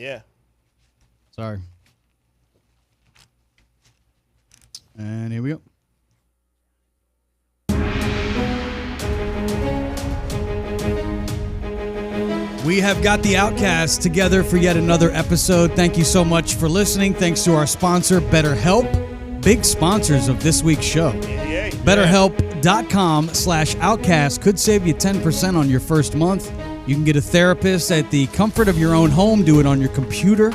Yeah. Sorry. And here we go. We have got the Outcast together for yet another episode. Thank you so much for listening. Thanks to our sponsor, BetterHelp. Big sponsors of this week's show. Yeah. BetterHelp.com/Outcast could save you 10% on your first month. You can get a therapist at the comfort of your own home. Do it on your computer.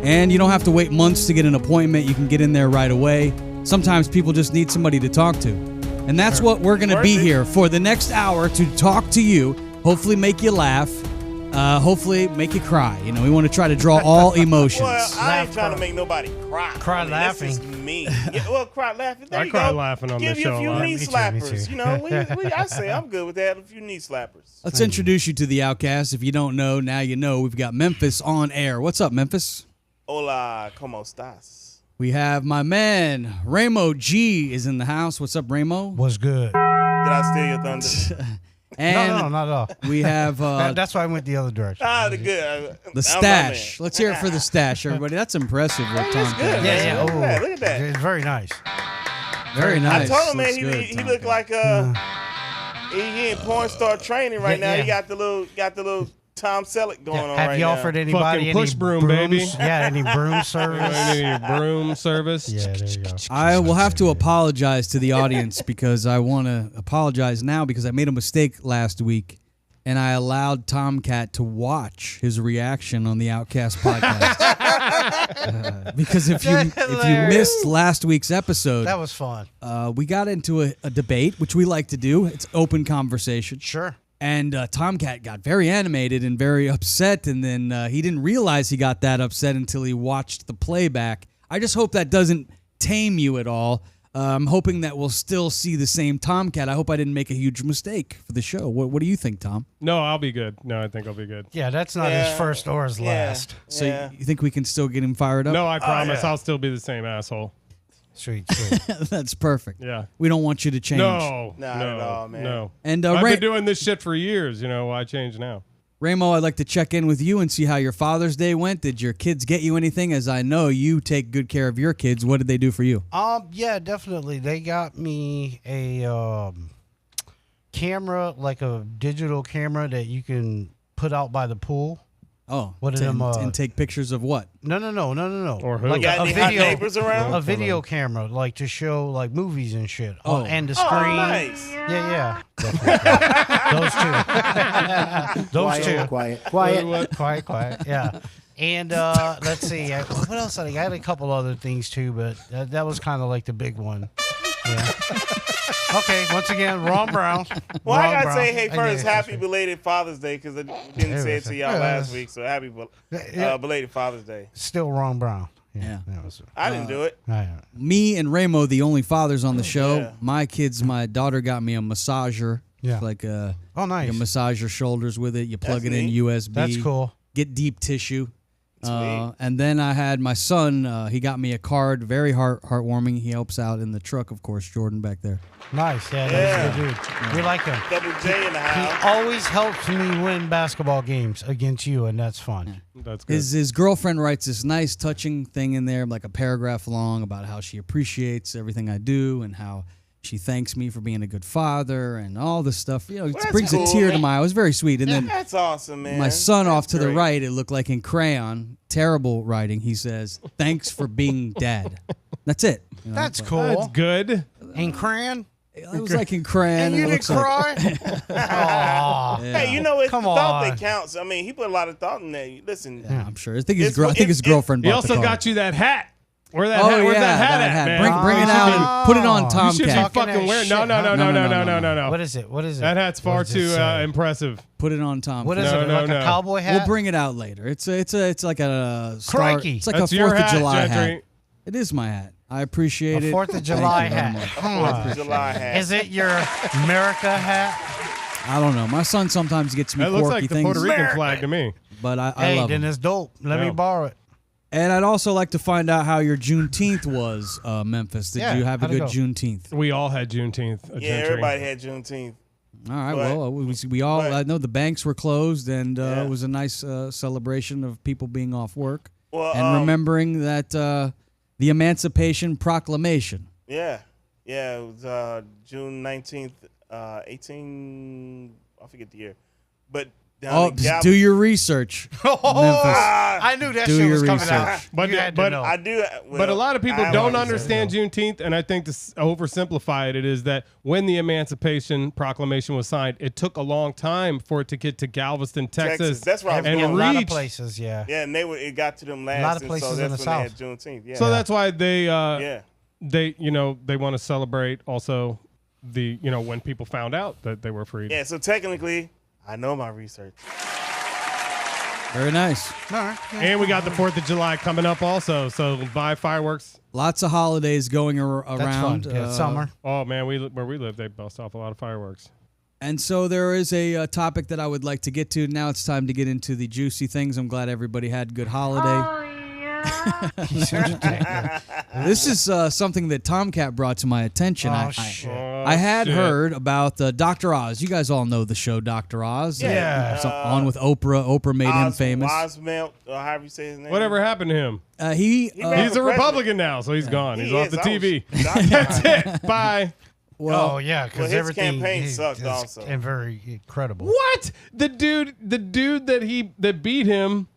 And you don't have to wait months to get an appointment. You can get in there right away. Sometimes people just need somebody to talk to. And that's what we're going to be here for the next hour to talk to you, hopefully make you laugh. Hopefully make you cry. You know, we want to try to draw all emotions. Well, I ain't trying to make nobody cry. Cry laughing. This is me. Yeah, well, cry laughing. There I you cry go. laughing on Give the you show. a few knee Me too. slappers. You know, I say I'm good with that. A few knee slappers. Let's introduce you to the Outcast. If you don't know, now you know. We've got Memphis on air. What's up, Memphis? Hola, ¿cómo estás? We have my man, Ramo G is in the house. What's up, Ramo? Was good. Did I steal your thunder? And No, not at all. we have That's why I went the other direction. The good. the stash. Let's hear it for the stash, everybody. That's impressive. What That's Tom good, did. man. Oh, Look at that. It's very nice. Very nice. I told him, man, Looks good, he Tom. looked like he in porn star training right now. Yeah. He got the little Tom Selleck going on Have right you now. offered anybody Fucking any push broom, brooms? baby. Yeah, any broom service? Any broom service? Yeah, there you go. I will have to apologize to the audience because I want to apologize now because I made a mistake last week and I allowed Tomcat to watch his reaction on the Outcast podcast. Because if you missed last week's episode, That was fun. we got into a debate, which we like to do. It's open conversation. Sure. And Tomcat got very animated and very upset, and then he didn't realize he got that upset until he watched the playback. I just hope that doesn't tame you at all. I'm hoping that we'll still see the same Tomcat. I hope I didn't make a huge mistake for the show. What do you think, Tom? No, I'll be good. No, I think I'll be good. Yeah, that's not his first or his last. So Yeah. you think we can still get him fired up? No, I promise yeah. I'll still be the same asshole. Sweet. That's perfect. Yeah. We don't want you to change. No. Not no, at all, man. No. And I've been doing this shit for years. You know, why change now? Ramo, I'd like to check in with you and see how your Father's Day went. Did your kids get you anything? As I know you take good care of your kids. What did they do for you? Yeah, definitely. They got me a camera, like a digital camera that you can put out by the pool. Oh, What are to- them, and take pictures of what? No. Or who? Like Got any hot neighbors around? a video camera, like to show like movies and shit. Oh. And the Oh, screen. nice. Yeah. Those two. Those two. Quiet. Yeah. And let's see. What else? I had a couple other things too, but that was kind of like the big one. Yeah. Okay. Once again, Ron Brown. Well, Ron I gotta Brown. say, hey, first, Yeah, happy belated Father's Day because I didn't say it to y'all last week. So happy belated Father's Day. Still Ron Brown. Yeah. That was. I didn't do it. Me and Ramo, the only fathers on the show. Yeah. My kids, my daughter got me a massager. Yeah. It's like a, Oh, nice. you massage your shoulders with it. You plug That's it in neat. USB. That's cool. Get deep tissue. Sweet. And then I had my son. He got me a card. Very heartwarming. He helps out in the truck, of course. Jordan back there. Nice. Yeah, that's a good dude. We like him. Double J in the He house. always helps me win basketball games against you, and that's fun. That's good. His girlfriend writes this nice, touching thing in there, like a paragraph long, about how she appreciates everything I do and how she thanks me for being a good father and all this stuff. You know, it Well, that's brings cool, a tear to man. my eye. It was very sweet. And then That's awesome, man. my son That's off to the great. right, it looked like in crayon, terrible writing. He says, "Thanks for being dad." That's it. You know, That's but cool. That's good. And Cran? It was like in crayon. And you it didn't looks like- cry? Aw. Yeah. Hey, you know, it's Come the thought on. that counts. I mean, he put a lot of thought in that. Listen, Yeah, I'm sure. I think his, It's- I think his it- girlfriend He bought the also card. got you that hat. Where's that Oh, hat? Where's yeah, that hat that at, hat. man? Bring it You out should and put it on You should be Tomcat. Talking fucking that wearing. shit, No, huh? no. What is it? What is it? That hat's far What does it too say? impressive. Put it on Tomcat. What is No, it? no, Like no. a cowboy hat? We'll bring it out later. It's like a star, Crikey. It's like That's a your 4th of hat, July Gentry. hat. It is my hat. I appreciate A it. 4th of Thank July you very hat. much. Come 4th on. of July hat. Is it your America hat? I don't know. My son sometimes gets me That looks quirky like the things, Puerto Rican flag to me. but I Hey, love then them. it's dope. Let me Yeah. borrow it. And I'd also like to find out how your Juneteenth was, Memphis. Did Yeah, you have a how'd it good go? Juneteenth? We all had Juneteenth. Yeah, everybody had Juneteenth. All right. Well, we all. I know the banks were closed, and it was a nice celebration of people being off work and remembering that the Emancipation Proclamation. Yeah. It was June 19th, 18. I forget the year, but. Do your research. I knew that shit was coming out. But I do. But a lot of people don't understand Juneteenth, and I think to oversimplify it is that when the Emancipation Proclamation was signed, it took a long time for it to get to Galveston, Texas. That's right. And a lot of places, yeah. Yeah, and it got to them last. A lot of places in the South. They had Juneteenth. Yeah. So that's why they want to celebrate also the when people found out that they were freed. Yeah. So technically, I know my research. Very nice. All right. And we got the 4th of July coming up also, so buy fireworks. Lots of holidays going around. That's fun. Yeah, summer. Oh, man, where we live, they bust off a lot of fireworks. And so there is a topic that I would like to get to. Now it's time to get into the juicy things. I'm glad everybody had a good holiday. This is something that Tomcat brought to my attention. I had heard about Dr. Oz. You guys all know the show Dr. Oz. Yeah. On with Oprah. Oprah made him famous. Osmelt, or however you say his name. Whatever happened to him? He's a Republican now, so he's gone. He's off the TV. That's it. Bye. Well, because his everything campaign sucked also. And very incredible. What? The dude that beat him.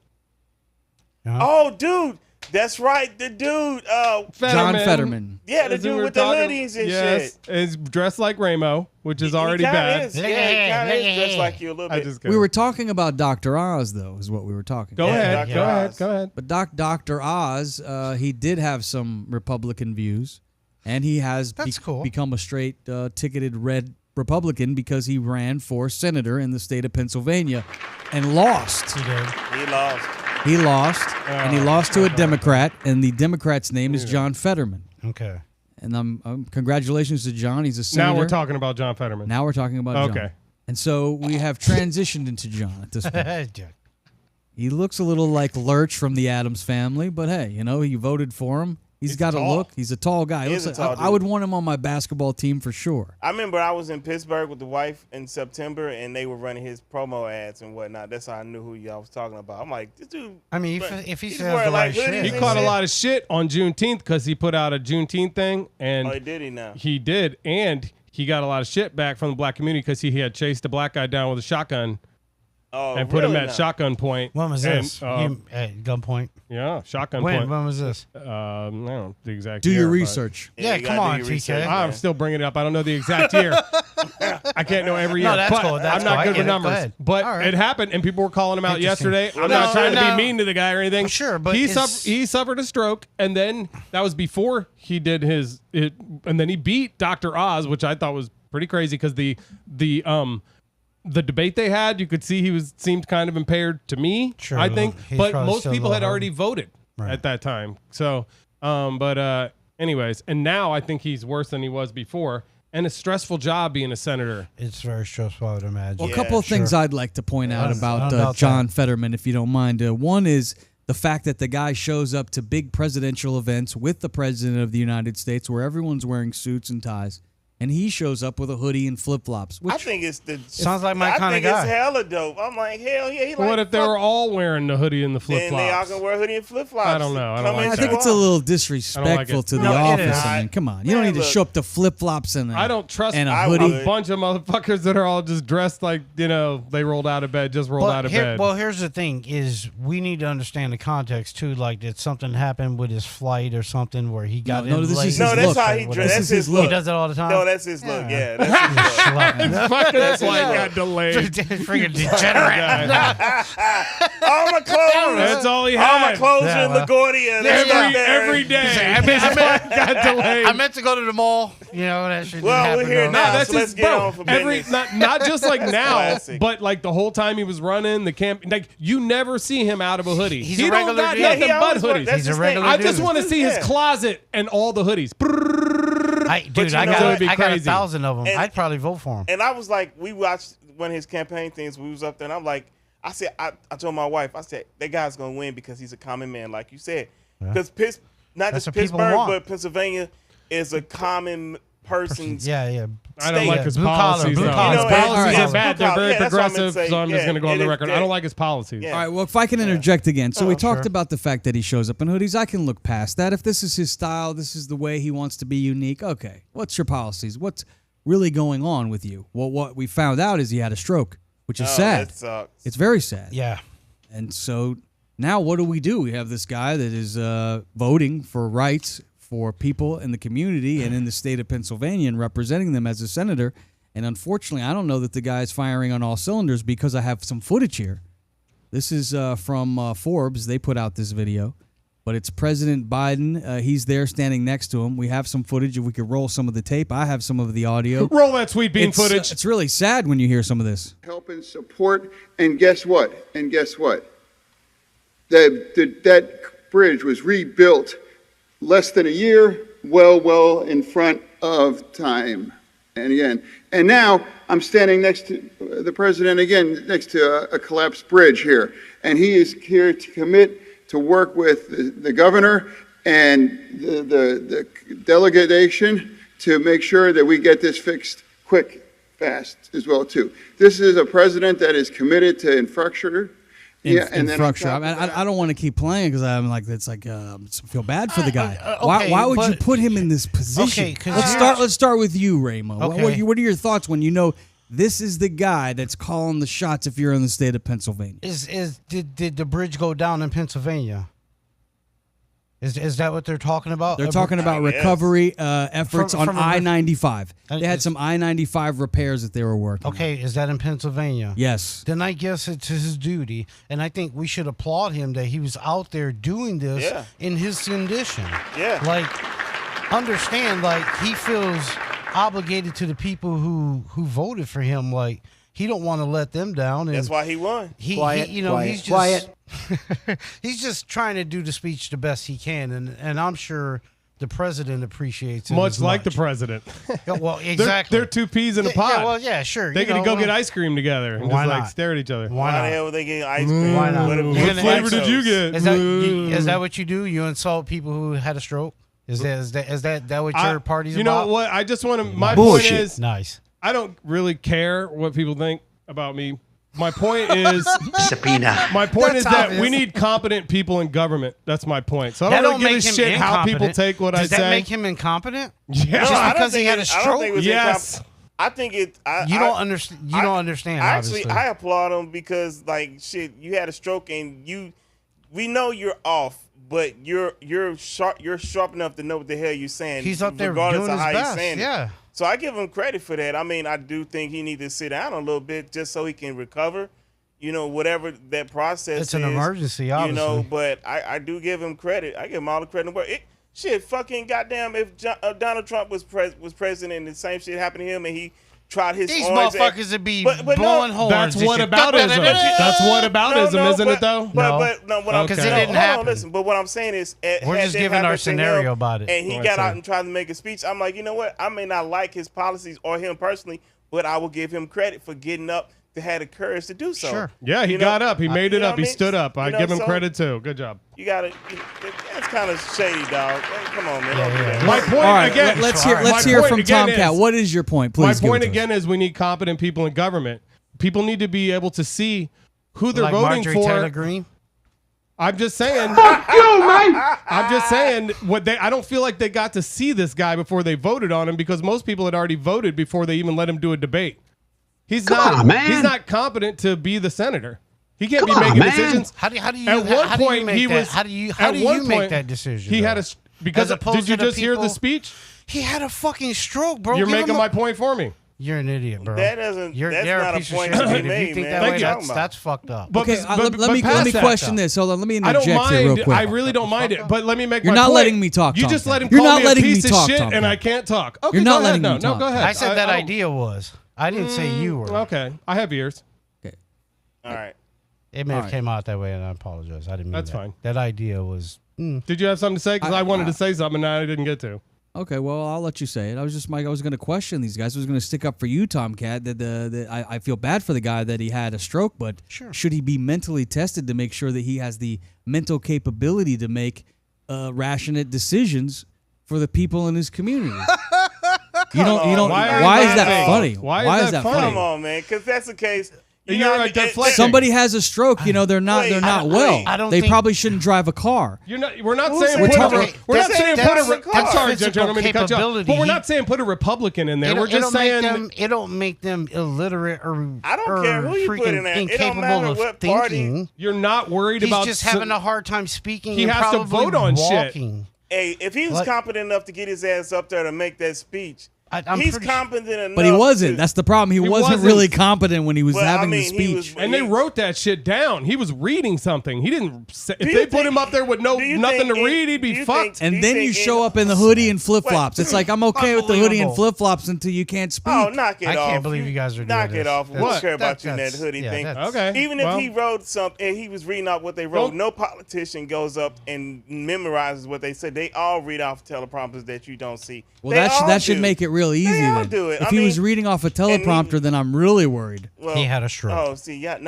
Oh, dude. That's right. The dude. John Fetterman. Yeah, the dude with the hoodies and shit. Is dressed like Ramo, which is already bad. Yeah, he kind of is dressed like you a little bit. We were talking about Dr. Oz, though, is what we were talking about. Go ahead. But Dr. Oz, he did have some Republican views, and he has become a straight ticketed red Republican because he ran for senator in the state of Pennsylvania and lost. He did. He lost, and he lost to a Democrat, and the Democrat's name is John Fetterman. Okay. And congratulations to John. He's a senator. Now we're talking about John Fetterman. Now we're talking about John. Okay. And so we have transitioned into John at this point. He looks a little like Lurch from the Addams Family, but hey, you voted for him. He's got a look. He's a tall guy. I would want him on my basketball team for sure. I remember I was in Pittsburgh with the wife in September, and they were running his promo ads and whatnot. That's how I knew who y'all was talking about. I'm like, this dude. I mean, if he says the right shit. He caught a lot of shit on Juneteenth because he put out a Juneteenth thing. And did he now? He did. And he got a lot of shit back from the black community because he had chased a black guy down with a shotgun. And put him at shotgun point. When was this? At gunpoint? Yeah, shotgun point. When was this? I don't know the exact year. Do your research. Yeah, come on, TK. I'm still bringing it up. I don't know the exact year. I can't know every year. No, that's cool. I'm not good with numbers. But it happened, and people were calling him out yesterday. I'm not trying to be mean to the guy or anything. Sure, but he suffered a stroke, and then that was before he did and then he beat Dr. Oz, which I thought was pretty crazy because the debate they had, you could see he seemed kind of impaired to me, I think. But most people had already voted at that time. So, anyways, and now I think he's worse than he was before. And a stressful job being a senator. It's very stressful, I would imagine. Well, a couple of things I'd like to point out about John Fetterman, if you don't mind. One is the fact that the guy shows up to big presidential events with the president of the United States where everyone's wearing suits and ties. And he shows up with a hoodie and flip-flops. I think sounds like my kind of guy. I think it's hella dope. I'm like, hell yeah. What if they were all wearing the hoodie and the flip-flops? Then they all can wear hoodie and flip-flops. I don't know. I think it's a little disrespectful to the office. I mean, come on. You don't need to show up to flip-flops and I don't trust and a hoodie. A bunch of motherfuckers that are all just dressed like, they rolled out of bed, bed. Well, here's the thing is we need to understand the context, too. Like, did something happen with his flight or something where he got in late? No, that's how he dressed. That's his look. He does it all the time? No, that's his look, yeah. That's why it got delayed. Freaking degenerate. All my clothes. That's all he had. All my clothes are in LaGuardia. Every day. Got delayed. I meant to go to the mall. That shit didn't happen. We're here now, so let's get on for business. Not just like now, but like the whole time he was running the camp. Like you never see him out of a hoodie. He don't got nothing but hoodies. He's a regular dude. I just want to see his closet and all the hoodies. I got 1,000 of them. I'd probably vote for him. And I was like, we watched one of his campaign things. We was up there, and I'm like, I told my wife, I said, that guy's going to win because he's a common man, like you said. Because not just Pittsburgh, but Pennsylvania is a common person's. Yeah. I don't like his Blue collar, policies. blue though. collar. His policies Yes, are bad. blue They're collar. very Yeah, that's what I'm progressive, gonna say. so I'm just Yeah, going to go on the it- record. it- I don't like his policies. Yeah. All right, well, if I can interject again. So we talked sure. about the fact that he shows up in hoodies. I can look past that. If this is his style, this is the way he wants to be unique, okay. What's your policies? What's really going on with you? Well, what we found out is he had a stroke, which is sad. That sucks. It's very sad. Yeah. And so now what do? We have this guy that is voting for rights for people in the community and in the state of Pennsylvania and representing them as a senator. And unfortunately, I don't know that the guy is firing on all cylinders because I have some footage here. This is from Forbes. They put out this video. But it's President Biden. He's there standing next to him. We have some footage. If we could roll some of the tape. I have some of the audio. Roll that sweet bean footage. It's really sad when you hear some of this. Help and support. And guess what? That bridge was rebuilt less than a year, well in front of time. And now I'm standing next to the president again, next to a collapsed bridge here. And he is here to commit to work with the governor and the delegation to make sure that we get this fixed quick, fast as well, too. This is a president that is committed to infrastructure. Infrastructure. I don't want to keep playing because I'm like, it's like I feel bad for the guy. Okay, why would you put him in this position? Okay, let's start with you, Raymo. Okay. What are your thoughts when you know this is the guy that's calling the shots if you're in the state of Pennsylvania? Did the bridge go down in Pennsylvania? Is that what they're talking about? They're talking about recovery efforts on from I-95. They had some I-95 repairs that they were working on. Okay, is that in Pennsylvania? Yes. Then I guess it's his duty, and I think we should applaud him that he was out there doing this in his condition. Yeah. Like, understand, like, he feels obligated to the people who voted for him. Like, he don't want to let them down. And That's why he won. He's just he's just trying to do the speech the best he can, and I'm sure the president appreciates it. Much like the president. Yeah, well, exactly. They're two peas in a pod. Yeah, well, yeah, sure. They can go get ice cream together and Why just not? like stare at each other. Why Why the not? hell were they getting ice cream? Why not? What flavor did you get? Is that what you do? You insult people who had a stroke? Is that what your party's about? You know what? I just want to. My Bullshit. point is, Nice. I don't really care what people think about me. My point is, subpoena. My point That's is that obvious. we need competent people in government. That's my point. So I That don't really make give a him shit how people incompetent. take what I Does say. that make him incompetent? Yeah. Just I don't because he think had a I don't stroke? think it was Yes. I think it. You don't understand. You don't understand. Actually, obviously. I applaud him because, like, shit, you had a stroke and we know you're off, but you're sharp. You're sharp enough to know what the hell you're saying. He's up there regardless doing of his how best. you're saying Yeah. it. So I give him credit for that. I mean, I do think he needs to sit down a little bit just so he can recover. You know, whatever that process It's an is, emergency, obviously. You know, but I do give him credit. I give him all the credit in the world. Shit, fucking goddamn, if Donald Trump was president and the same shit happened to him and he tried his These orange motherfuckers would be but blowing horns. That's and what shit. aboutism. That's what aboutism, isn't it? Though. But what I'm 'Cause it saying, didn't hold happen. on, listen. But what I'm saying is, We're just giving our scenario about it. And he Well, got I out see. and tried to make a speech. I'm like, you know what? I may not like his policies or him personally, but I will give him credit for getting up to have the courage to do so. Sure. Yeah, he You know, got up. He made it you know up. what He I mean? stood up. I You know, give him so credit too. Good job. You gotta. That's kind of shady, dog. Hey, come on, man. Don't do that. My point All right, again. let's my hear point from again Tomcat. is- What is your point? My Please. give point it to us. again is we need competent people in government. People need to be able to see who they're Like voting Marjorie for. Taylor Greene. I'm just saying. Fuck you, man. I'm just saying I don't feel like they got to see this guy before they voted on him because most people had already voted before they even let him do a debate. He's not competent to be the senator. He can't be making decisions. How do you At one point, make he that? was. How do you at one make point, that decision? He though? had a because As opposed did you to the just hear the people- speech? He had a fucking stroke, bro. You're Give him making a- my point for me. You're an idiot, bro. That doesn't. You're That's they're not a a piece point of to shit. be If you made, think man. that What way, you talking about? that's fucked up. But- Okay, but let me past that, question though. this. Hold on, let me I don't interject here real mind. quick. I really don't mind it. But let me make You're my not point. letting me talk, You Tom just let him You're call not me a letting me piece of talk, shit, Tom and I Cat. can't talk. Okay, You're go not ahead. letting me No, talk. go ahead. I said that don't- idea was. I didn't say you were. Okay, I have ears. All right. It may All have right. came out that way, and I apologize. I didn't mean That's that. fine. That idea was. Did you have something to say? Because I wanted to say something, and I didn't get to. Okay, well, I'll let you say it. I was going to question these guys. I was going to stick up for you, Tomcat. I feel bad for the guy that he had a stroke, but should he be mentally tested to make sure that he has the mental capability to make rational decisions for the people in his community? You don't. Why Why are is you that laughing? funny? Why is that funny? Come on, man, because that's the case. You're a deflecting. Somebody has a stroke. You know, they're not well. I don't they think- probably shouldn't drive a car. We're not saying We're put talking- we're not saying put a. I'm sorry, physical gentlemen, to cut you off. capability. But we're not saying put a Republican in there. We're just saying it don't make them illiterate or I don't care who you put in there. It don't matter incapable of what party. thinking. you're not worried He's about just having a hard time speaking. He and has to probably vote on shit. walking. Hey, if he was What? competent enough to get his ass up there to make that speech, I'm he's pretty competent enough. But he wasn't. to- That's the problem. He wasn't wasn't. really competent when he was Well, I having mean, the he speech. was- And they wrote that shit down. He was reading something. He didn't. Say, if you they put think- him up there with do you nothing think to in- read, he'd do be you fucked. think- And do then you think show in- up in the hoodie and flip flops. It's like I'm okay with the hoodie and Unbelievable. flip flops until you can't speak. Oh, knock it I off. can't believe you guys are doing Knock this. it off. We That's- don't care about you in that that's- hoodie yeah, thing. that's- Okay. Even if well, he wrote something and he was reading off what they wrote, Don't- no politician goes up and memorizes what they said. They all read off teleprompters that you don't see. Well, They all that should do. make it real easy. They all Then. do it. If I he was mean, reading off a teleprompter, then I'm really worried. Well, He had a stroke. Oh, see, y'all.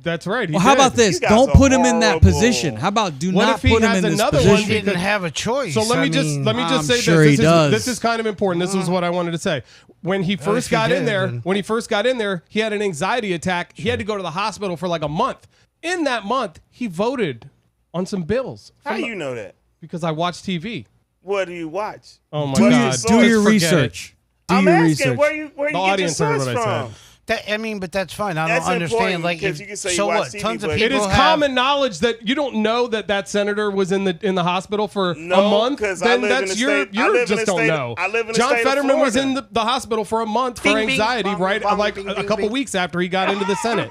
that's right. He Well, how did. about this? You guys Don't are put him in that horrible. position. How about do What not if he put him has in this another one? position? He didn't have a choice. So let me I'm just say sure this. he does. This is kind of important. This is what I wanted to say. When he first if he got in did, there, then- he had an anxiety attack. He had to go to the hospital for like a month. In that month, he voted on some bills. How you know that? Because I watch TV. What do you watch? Oh my Do God! your- Just Do your forget it. research. Do I'm your asking research. where you The get your audience heard source what I from. said. But that's fine. I That's don't understand. important, Like, 'cause you can say you so watch what? TV, Tons of but- people It is have, common knowledge that you don't know that senator was in the hospital for a month. 'cause I Then live in that's the your state- I you live in just the don't state- know. I live in the John state of Fetterman was in Florida. the hospital for a month for Bing, bing, anxiety, bong, right? bong, Like bing, a bing, couple bing. weeks after he got into the Senate.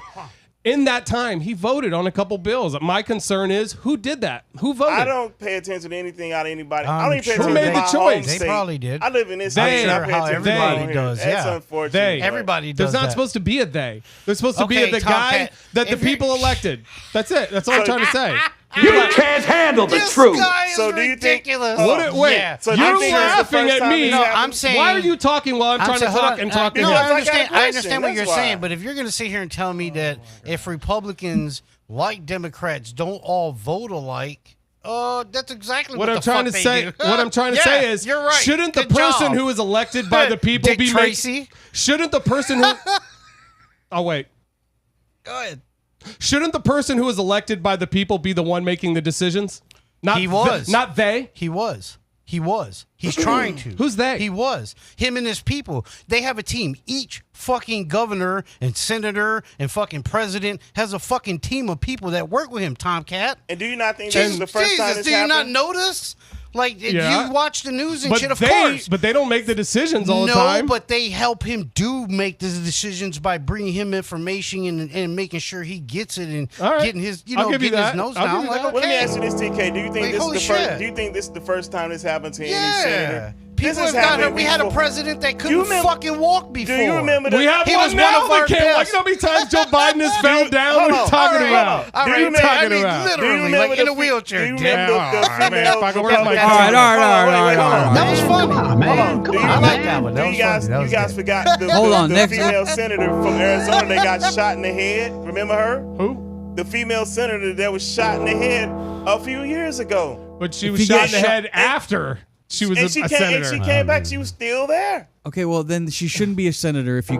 In that time, he voted on a couple bills. My concern is who did that? Who voted? I don't pay attention to anything out of anybody. I'm I don't even pay sure attention they- to Who my made the home choice? They state. probably did. I live in this They- state. I I'm pay sure how attention to everybody my home does, here. That's yeah. unfortunate. They. Everybody There's does not that. supposed to be a they. There's supposed to be Okay, the guy Tomcat, that the if you- people elected. That's it. That's all I'm trying to say. You can't handle the This truth. guy is So do you think- ridiculous. Wait, Yeah. So do you're you think that's the laughing first at time me. it's No, happened? I'm saying. Why are you talking while I'm trying to saying- hold talk on, and talk to no, him? I got a I understand question, what you're that's why. saying, but if you're going to sit here and tell me that if Republicans, like Democrats, don't all vote alike, that's exactly what What I'm the trying to fuck say, they do. what I'm trying to Yeah, say is, you're right. shouldn't the Good person job. who is elected by the people Dick be Tracy? Shouldn't the person who? Oh wait. Go ahead. Shouldn't the person who is elected by the people be the one making the decisions? Not He was. not they. He was. He's trying to. Who's they? He was. Him and his people. They have a team. Each fucking governor and senator and fucking president has a fucking team of people that work with him, Tomcat. And do you not think this is the first time Jesus, this do you not happened? notice? Like, Yeah. you watch the news and But shit, of course. but they don't make the decisions all the No, time. but they help him make the decisions by bringing him information and making sure he gets it and All right. getting his, I'll give you getting his that. nose I'll give down. you Like, that. okay. Well, let me ask you this, TK. Do you think Like, this is holy the first? shit. Do you think this is the first time this happened to any Yeah. senator? People This has have got happened we had a before. president that you couldn't remember- fucking walk before. Do you remember that? we have He one was now one of our that can't. Like, best. you know how many times Joe Biden has fell down? hold What are you on. talking All right, about? hold on. All Do right, you I talking mean, about? literally, like in a wheelchair. Do you Damn. remember the all right, man, female? fucking where's my Okay, camera? All right, all right, wait, all right, hold all on. right. That was funny. Come on, man. Come Do you on, I like man. that one. That Do was you guys, funny. That you was guys good. forgot the, Hold the, on, the next- female senator from Arizona that got shot in the head. Remember her? Who? The female senator that was shot in the head a few years ago. But she If was you shot get in the shot- head after she was And a she senator. came back. She was still there. Okay, well then she shouldn't be a senator if you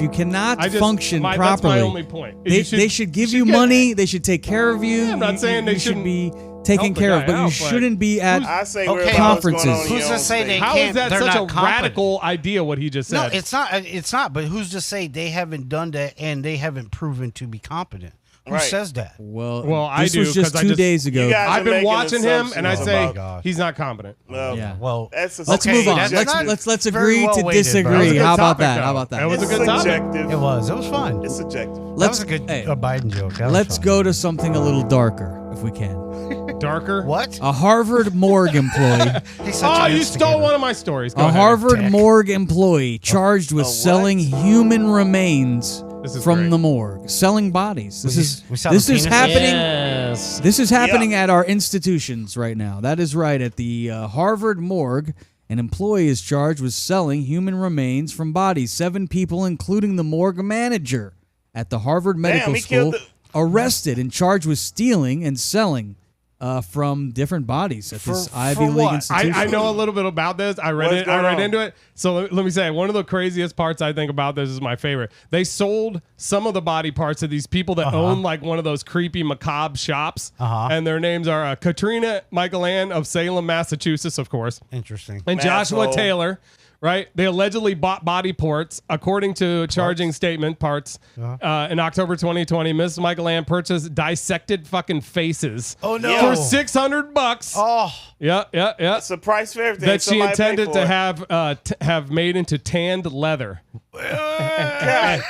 cannot function that's properly. my only point. They should give you money. They should take care of you. I'm not saying they you should shouldn't be taken help the care of, guy but you out, but shouldn't be at. I say Okay, we're about what's going conferences. on in Who's your to own say state. they How can't? is that They're such a not competent. radical idea? What he just said. No, it's not. It's not. But who's to say they haven't done that and they haven't proven to be competent? Who Right. says that? Well, I this do, was just 'cause I 2 just- days ago. You guys I've are been making watching him, and I assumptions say about- he's not competent. Well, Yeah. Well, that's a Let's Okay, move on. that's not Let's very agree well to weighted, bro. disagree. That was a good How about topic, that? though. How about that? That was a It's good topic. subjective. it was. It was fun. It's subjective. That Let's was a good hey, a Biden joke. That was let's fun. go to something a little darker, if we can. Darker. What? A Harvard morgue employee. He's such Oh, an you instigator. stole one of my stories. Go A ahead. Harvard dick. morgue employee charged with what? selling human remains This is from great. the morgue, selling bodies. This We is selling this is penises? happening. Yes. This is happening at our institutions right now. That is right. At the Harvard morgue, an employee is charged with selling human remains from bodies. 7 people, including the morgue manager at the Harvard Medical he School, killed arrested and charged with stealing and selling from different bodies at this For Ivy League what? institution. I know a little bit about this. I read into it. So let me say, one of the craziest parts I think about this is my favorite. They sold some of the body parts to these people that own like one of those creepy macabre shops. And their names are Katrina Michael Ann of Salem, Massachusetts, of course. Interesting. And Joshua Taylor. Right, they allegedly bought body parts, according to a charging statement. Parts in October 2020. Ms. Michael Ann purchased dissected fucking faces. Oh no, for $600. Oh, yeah. It's a price for everything. That she intended to have made into tanned leather. God,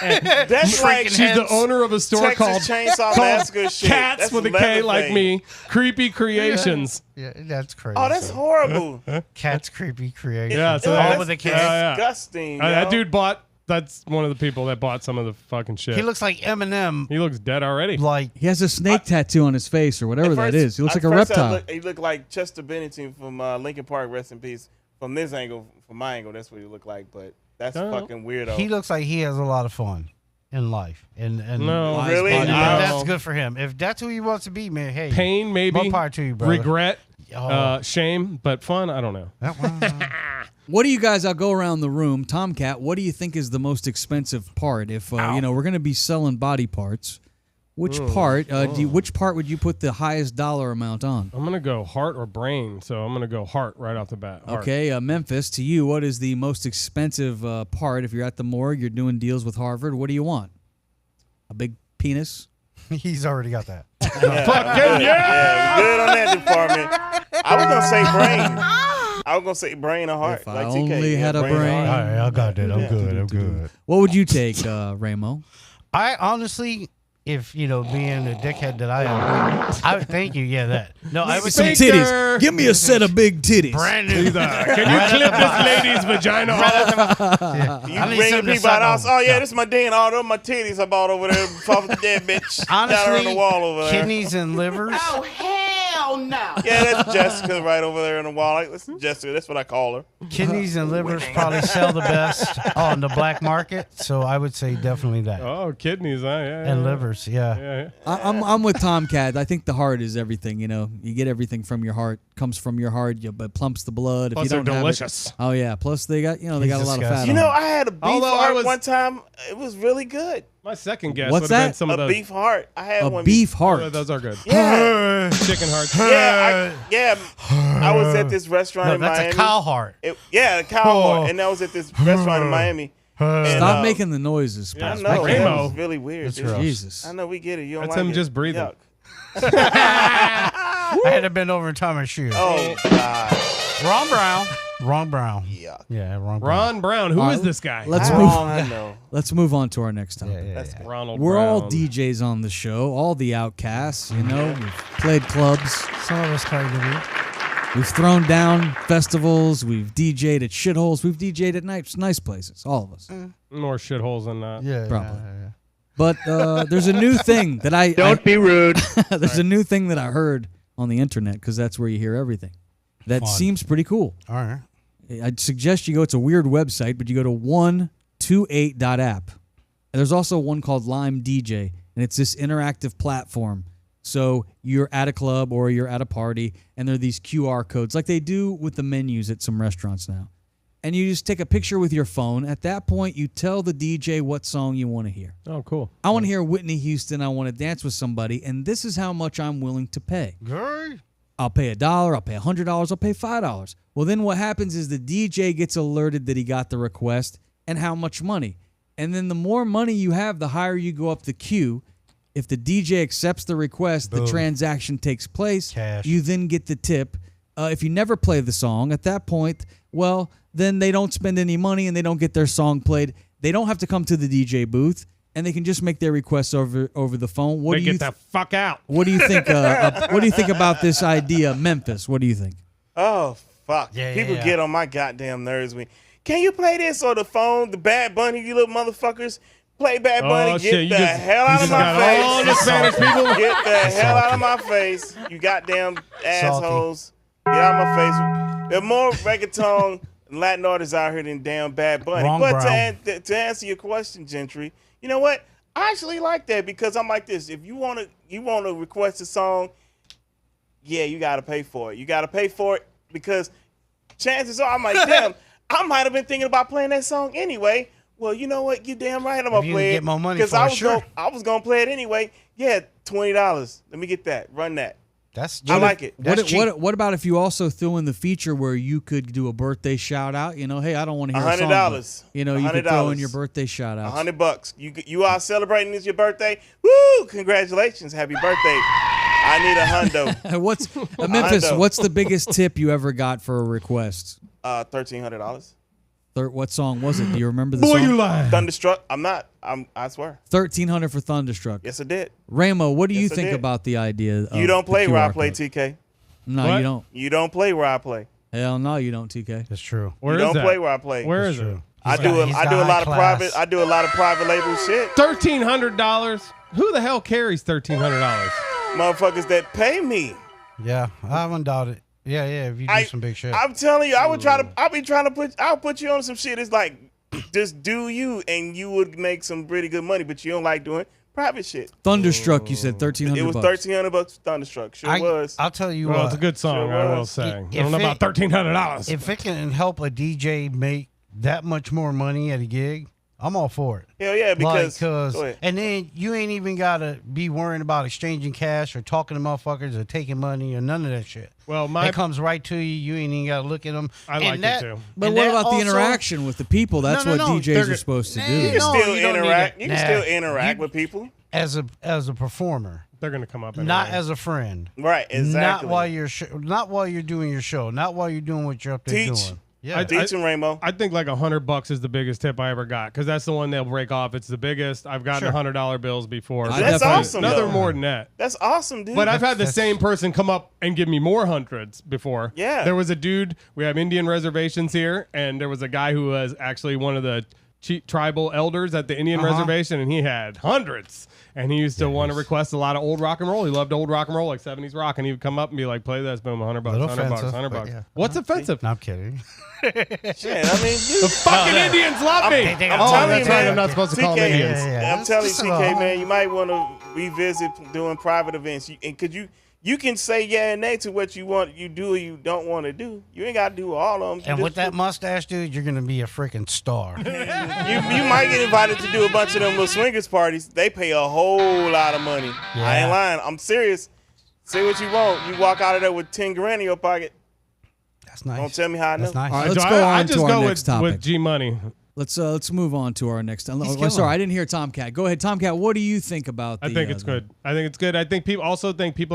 that's like she's the owner of a store Texas called Chainsaw Massacre shit. Cats That's with a K like Leatherface. me. Creepy Creations. yeah, that's crazy. Oh, that's horrible. Cat's creepy creation. Yeah, so all that's- with a K. Disgusting. That yo. dude bought. That's one of the people that bought some of the fucking shit. He looks like Eminem. He looks dead already. Like He has a snake tattoo on his face or whatever At that first- is. He looks at like a first reptile. He looked like Chester Bennington from Linkin Park. Rest in peace. From this angle, from my angle, that's what he looked like. But that's fucking weirdo. he looks like he has a lot of fun in life, and No, Really? and No. that's good for him. If that's who he wants to be, man, hey, Pain, maybe. more power to you, brother. Regret, Oh. shame, but fun. I don't know. That one. What do you guys? I'll go around the room. Tomcat, what do you think is the most expensive part? If we're going to be selling body parts, which part? Which part would you put the highest dollar amount on? I'm gonna go heart or brain, so I'm gonna go heart right off the bat. Heart. Okay, Memphis. To you, what is the most expensive part? If you're at the morgue, you're doing deals with Harvard. What do you want? A big penis? He's already got that. Yeah, we're good on that department. I was gonna say brain. I was gonna say brain or heart. If I like TK. only had a or brain. All right, I got that. I'm good. I'm good. What would you take, Ramo? I honestly, if being a dickhead that I am, I would thank you. Yeah, that. No, I would Some say titties. Give me a set of big titties. brand new. Can you clip this lady's vagina off? You bringing people out house. Oh yeah, this is my D and all them my titties I bought over there off the dead bitch. Got her on Honestly, the wall over there. kidneys and livers. Oh, hell no. Yeah, that's Jessica right over there on the wall. Like, listen, Jessica, that's what I call her. Kidneys and livers probably sell the best on the black market, so I would say definitely that. Oh, kidneys, huh? Yeah. And livers, yeah. Yeah. I'm with Tomcat. I think the heart is everything. You get everything from your heart. Comes from your heart. It pumps the blood. If Plus you don't they're have delicious. It, oh yeah. Plus they got they got a lot of fat. You on know, it. I had a beef Although heart one time. It was really good. My second guess What's would have been that? some of A those. beef heart. I had a one. beef Oh, heart. those are good. Yeah. Chicken hearts. Yeah, I was at this restaurant No, in that's Miami. a cow heart. A cow heart. And I was at this restaurant in Miami. And, Stop making the noises. I Spencer. know. That Ramo. was really weird. That's dude. gross. Jesus. I know we get it. You don't That's like him it. just breathing. Yuck. I had to bend over and tie my shoe. Oh God. Ron Brown. Ron Brown. Yuck. Yeah, Ron Brown. Ron Brown. Who All is right, this guy? Let's I move. know. Let's move on to our next topic. Yeah. Ronald We're Brown. all DJs on the show, all the Outcasts. We've played clubs, Some of us kind of do. we've thrown down festivals, we've DJ'd at shitholes, we've DJ'd at nice places, all of us. More shitholes than that. Yeah, Probably. yeah. But there's a new thing that I Don't be rude. there's a new thing that I heard on the internet because that's where you hear everything. That Fun. seems pretty cool. All right. I'd suggest you go. It's a weird website, but you go to 128.app. And there's also one called Lime DJ, and it's this interactive platform. So you're at a club or you're at a party, and there are these QR codes, like they do with the menus at some restaurants now. And you just take a picture with your phone. At that point, you tell the DJ what song you want to hear. Oh, cool. I want to hear Whitney Houston. I want to dance with somebody, and this is how much I'm willing to pay. Good. I'll pay $1, I'll pay $100, I'll pay $5. Well, then what happens is the DJ gets alerted that he got the request and how much money. And then the more money you have, the higher you go up the queue. If the DJ accepts the request, the transaction takes place. Cash. You then get the tip. If you never play the song, at that point, well, then they don't spend any money and they don't get their song played. They don't have to come to the DJ booth, and they can just make their requests over the phone. What They do you get the fuck out. What do you think? What do you think about this idea, Memphis? What do you think? Oh fuck. Yeah, People yeah. get on my goddamn nerves. Can you play this on the phone? The Bad Bunny, you little motherfuckers. Play Bad Bunny. Oh, Get shit, you the just- hell you out of just my got face. all the Spanish people. Get the hell out of my face. You goddamn assholes. Get out of my face. There are more reggaeton and Latin artists out here than damn Bad Bunny. Wrong, but Brown. to answer your question, Gentry, you know what? I actually like that because I'm like this. If you want to request a song, yeah, you got to pay for it. You got to pay for it because chances are, I'm like, damn, I might have been thinking about playing that song anyway. Well, you know what? You damn right I'm going to play it. Get more money because I was going to play it anyway. Yeah, $20. Let me get that. Run that. I like it. What about if you also threw in the feature where you could do a birthday shout out? You know, hey, I don't want to hear $100. A song, but, you know, you could throw in your birthday shout out. $100. You are celebrating this your birthday. Woo! Congratulations, happy birthday. I need a hundo. Memphis? What's the biggest tip you ever got for a request? $1,300. What song was it? Do you remember the Boy, song? you lying. Thunderstruck. I swear. $1,300 for Thunderstruck. Yes, I did. Ramo, what do you think about the idea? You don't play where I play, TK. No, what? you don't. You don't play where I play. Hell no, you don't, TK. That's true. You don't play where I play. Where is it? I do a lot of private. I do a lot of private label shit. $1,300. Who the hell carries $1,300? Motherfuckers that pay me. Yeah, I wouldn't doubt it. Yeah, if you do some big shit. I'm telling you, I'll put you on some shit. It's like, just do you, and you would make some pretty good money, but you don't like doing private shit. Thunderstruck, you said $1,300. It was $1,300 for Thunderstruck. Sure was. I'll tell you well, what. It's a good song, Sure I will was. say. I don't know about $1,300. If it can help a DJ make that much more money at a gig, I'm all for it. Hell yeah, because and then you ain't even gotta be worrying about exchanging cash or talking to motherfuckers or taking money or none of that shit. Well, it comes right to you. You ain't even gotta look at them. I like it too. But what about the interaction with the people? That's what DJs are supposed to do. You can still interact. You can still interact with people as a performer. They're gonna come up anyway. Not as a friend. Right, exactly. Not while you're doing your show. Not while you're doing what you're up there doing. Yeah, teaching Ramo. I think like $100 is the biggest tip I ever got because that's the one they'll break off. It's the biggest. I've gotten $100 bills before. That's awesome. Nothing more than that. That's awesome, dude. But I've had the same person come up and give me more hundreds before. Yeah. There was a dude. We have Indian reservations here, and there was a guy who was actually one of the tribal elders at the Indian reservation, and he had hundreds. And he used to want to request a lot of old rock and roll. He loved old rock and roll, like 70s rock. And he would come up and be like, play this, boom, $100, $100. Yeah. What's offensive? No, I'm kidding. Shit, I mean, the fucking Indians love me. I'm telling you, man, I'm not supposed to call them Indians. I'm telling you, TK, man, you might want to revisit doing private events. You can say yeah and nay to what you want, you do or you don't want to do. You ain't got to do all of them. And with that mustache, dude, you're going to be a freaking star. you might get invited to do a bunch of them little swingers parties. They pay a whole lot of money. Yeah. I ain't lying. I'm serious. Say what you want. You walk out of there with 10 grand in your pocket. That's nice. Don't tell me how I know. That's nice. All right, let's go on to our next topic. With G Money. Let's move on to our next. Sorry, I didn't hear Tomcat. Go ahead, Tomcat. What do you think about? I think it's good. I think it's good. I think people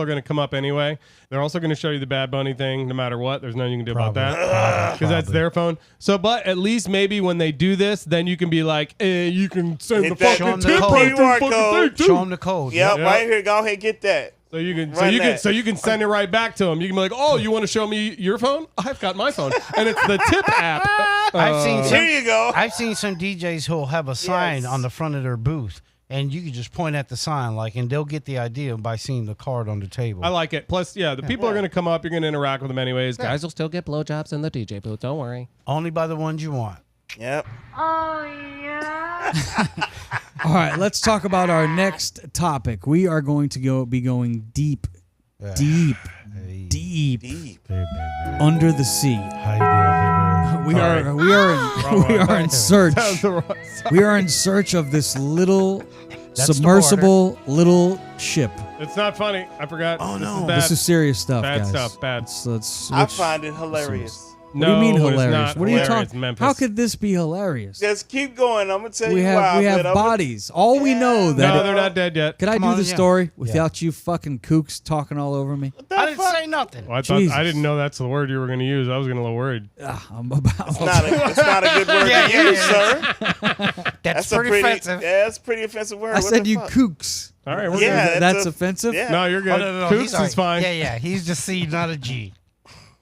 are going to come up anyway. They're also going to show you the Bad Bunny thing, no matter what. There's nothing you can do about that because that's their phone. So, but at least maybe when they do this, then you can be like, you can send the fucking tip right code. Show them the code. Yep, right here. Go ahead, get that. So you can send it right back to them. You can be like, oh, you want to show me your phone? I've got my phone, and it's the tip app. Here you go. I've seen some DJs who'll have a sign on the front of their booth, and you can just point at the sign, and they'll get the idea by seeing the card on the table. I like it. Plus, the people are going to come up. You're going to interact with them anyways. Guys will still get blowjobs in the DJ booth. Don't worry. Only by the ones you want. Yep. Oh, yeah. All right, let's talk about our next topic. We are going to be going deep under the sea. We are in search. We are in search of this little submersible little ship. It's not funny. I forgot. Oh no, this is serious stuff. Bad guys. Bad stuff. Bad. I find it hilarious. What do you mean hilarious? What are you talking? How could this be hilarious? Just keep going. I'm gonna tell you why. We have bodies. All we know that no, they're not dead yet. Can I do the story without you fucking kooks talking all over me? I didn't say nothing. Well, I didn't know that's the word you were going to use. I was getting a little worried. I'm about. It's not a good word to use, sir. That's pretty offensive. Yeah, that's a pretty offensive word. I said you kooks. All right, we're good. That's offensive. Yeah. No, you're good. No. Kooks is fine. Yeah. He's just C, not a G.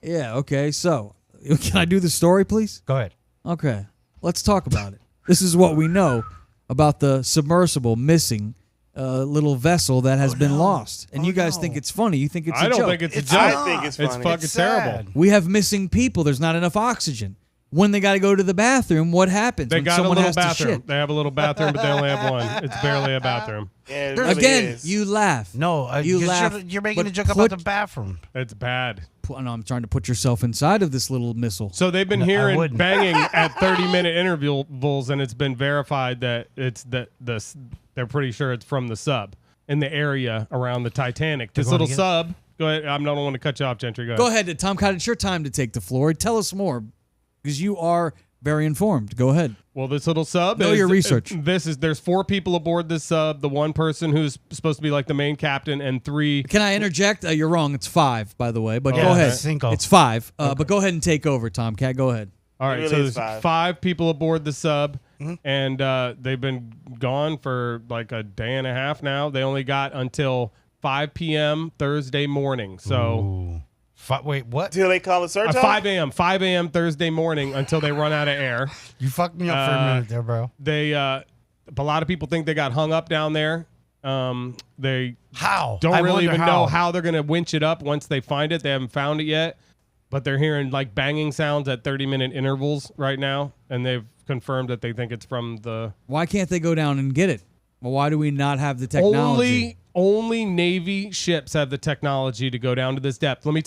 Yeah. Okay. So, can I do the story, please? Go ahead. Okay. Let's talk about it. This is what we know about the submersible missing little vessel that has been lost. And you guys think it's funny. You think it's a joke. I don't think it's a joke. I think it's funny. It's fucking terrible. We have missing people. There's not enough oxygen. when they got to go to the bathroom, what happens? They when got a someone little has to bathroom. shit? They have a little bathroom, but they only have one. It's barely a bathroom. Yeah, it really Again, is. you laugh. No, you laugh. You're making but a joke about the bathroom. It's bad. No, I'm trying to put yourself inside of this little missile. So they've been hearing banging at 30-minute intervals, and it's been verified that they're pretty sure it's from the sub in the area around the Titanic. This little sub. Go ahead. I don't want to cut you off, Gentry. Go ahead, Tom Cotton. It's your time to take the floor. Tell us more, because you are very informed. Go ahead. Well, this little sub. Know your research. There's 4 people aboard this sub. The one person who's supposed to be like the main captain, and 3. Can I interject? You're wrong. It's 5, by the way. But Yeah, go ahead. Cinco. It's 5. But go ahead and take over, Tomcat. Go ahead. All right. It So really is there's 5. 5 people aboard the sub, and they've been gone for like a day and a half now. They only got until 5 p.m. Thursday morning. So. Wait, what? Till they call a search off? 5 a.m. Thursday morning until they run out of air. You fucked me up for a minute there, bro. They, a lot of people think they got hung up down there. They How? don't I really wonder even know how they're going to winch it up once they find it. They haven't found it yet, but they're hearing like banging sounds at 30-minute intervals right now, and they've confirmed that they think it's from the. Why can't they go down and get it? Well, why do we not have the technology? Only Navy ships have the technology to go down to this depth. Let me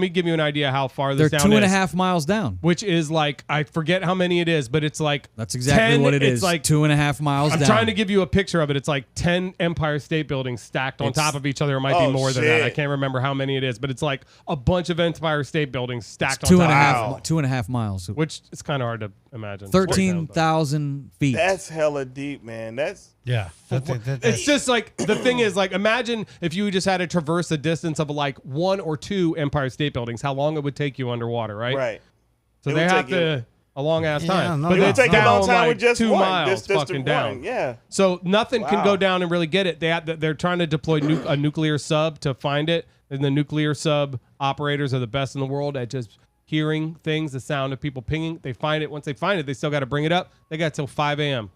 give you an idea how far They're this down is. 2.5 miles down. Which is like, I forget how many it is, but it's like That's exactly 10, what it is. It's like 2.5 miles I'm down. trying to give you a picture of it. It's like 10 Empire State Buildings stacked on top of each other. It might be more than that. I can't remember how many it is, but it's like a bunch of Empire State Buildings stacked on top. 2.5 miles. Which is kind of hard to imagine. 13,000 feet. That's hella deep, man. That's it's just like the thing is like imagine if you just had to traverse a distance of like 1 or 2 Empire State Buildings, how long it would take you underwater, right? right. So It they would have take to a long ass time. no, But it would it's take you a long down time like with just 2 one. miles Just the fucking one. down. Yeah. So nothing can Wow. go down and really get it. They're trying to deploy a nuclear sub to find it, and the nuclear sub operators are the best in the world at just hearing things, the sound of people pinging. They find it. Once they find it, they still got to bring it up. They got till 5 a.m.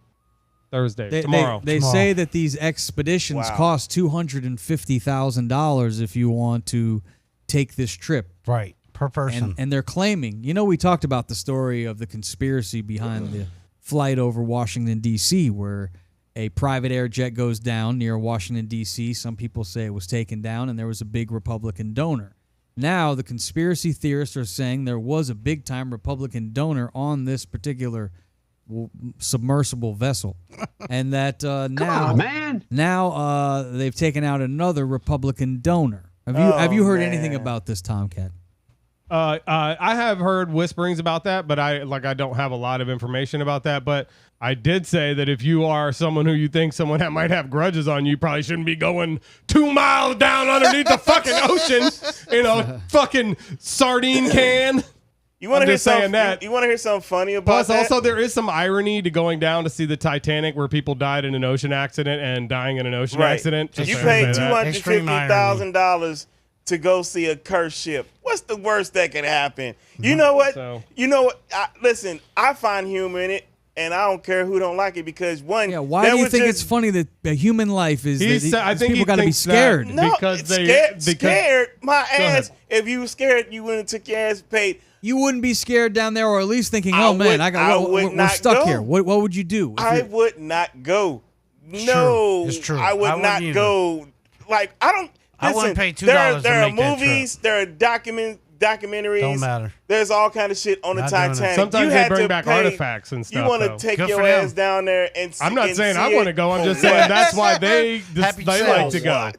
Thursday, tomorrow. They say that these expeditions cost $250,000 if you want to take this trip. Right. Per person. And they're claiming, we talked about the story of the conspiracy behind the flight over Washington, D.C., where a private air jet goes down near Washington, D.C. Some people say it was taken down, and there was a big Republican donor. Now, the conspiracy theorists are saying there was a big-time Republican donor on this particular submersible vessel, and that now they've taken out another Republican donor. Have you heard anything about this, Tomcat? I have heard whisperings about that, but I don't have a lot of information about that. But I did say that if you are someone who you think someone that might have grudges on you, probably shouldn't be going 2 miles down underneath the fucking ocean in a fucking sardine can. You want to hear something? You want to hear something funny about that? Plus, also there is some irony to going down to see the Titanic, where people died in an ocean accident and dying in an ocean accident. Just you paid $250,000 to go see a cursed ship. What's the worst that could happen? You know what? Listen, I find humor in it, and I don't care who don't like it because why do you think it's funny that a human life is? I think people got to be scared. No, scared. My ass. If you were scared, you wouldn't have took your ass paid. You wouldn't be scared down there, or at least thinking, we're stuck here. What would you do? I would not go. No, it's true. I would not go. Like I don't. I wouldn't pay $2 There are to make that movies. trip. There are documentaries. Don't matter. There's all kind of shit on the Titanic. Sometimes they bring back artifacts and stuff. You want to take your ass down there and see. I'm not saying I want to go. I'm just saying that's why they like to go.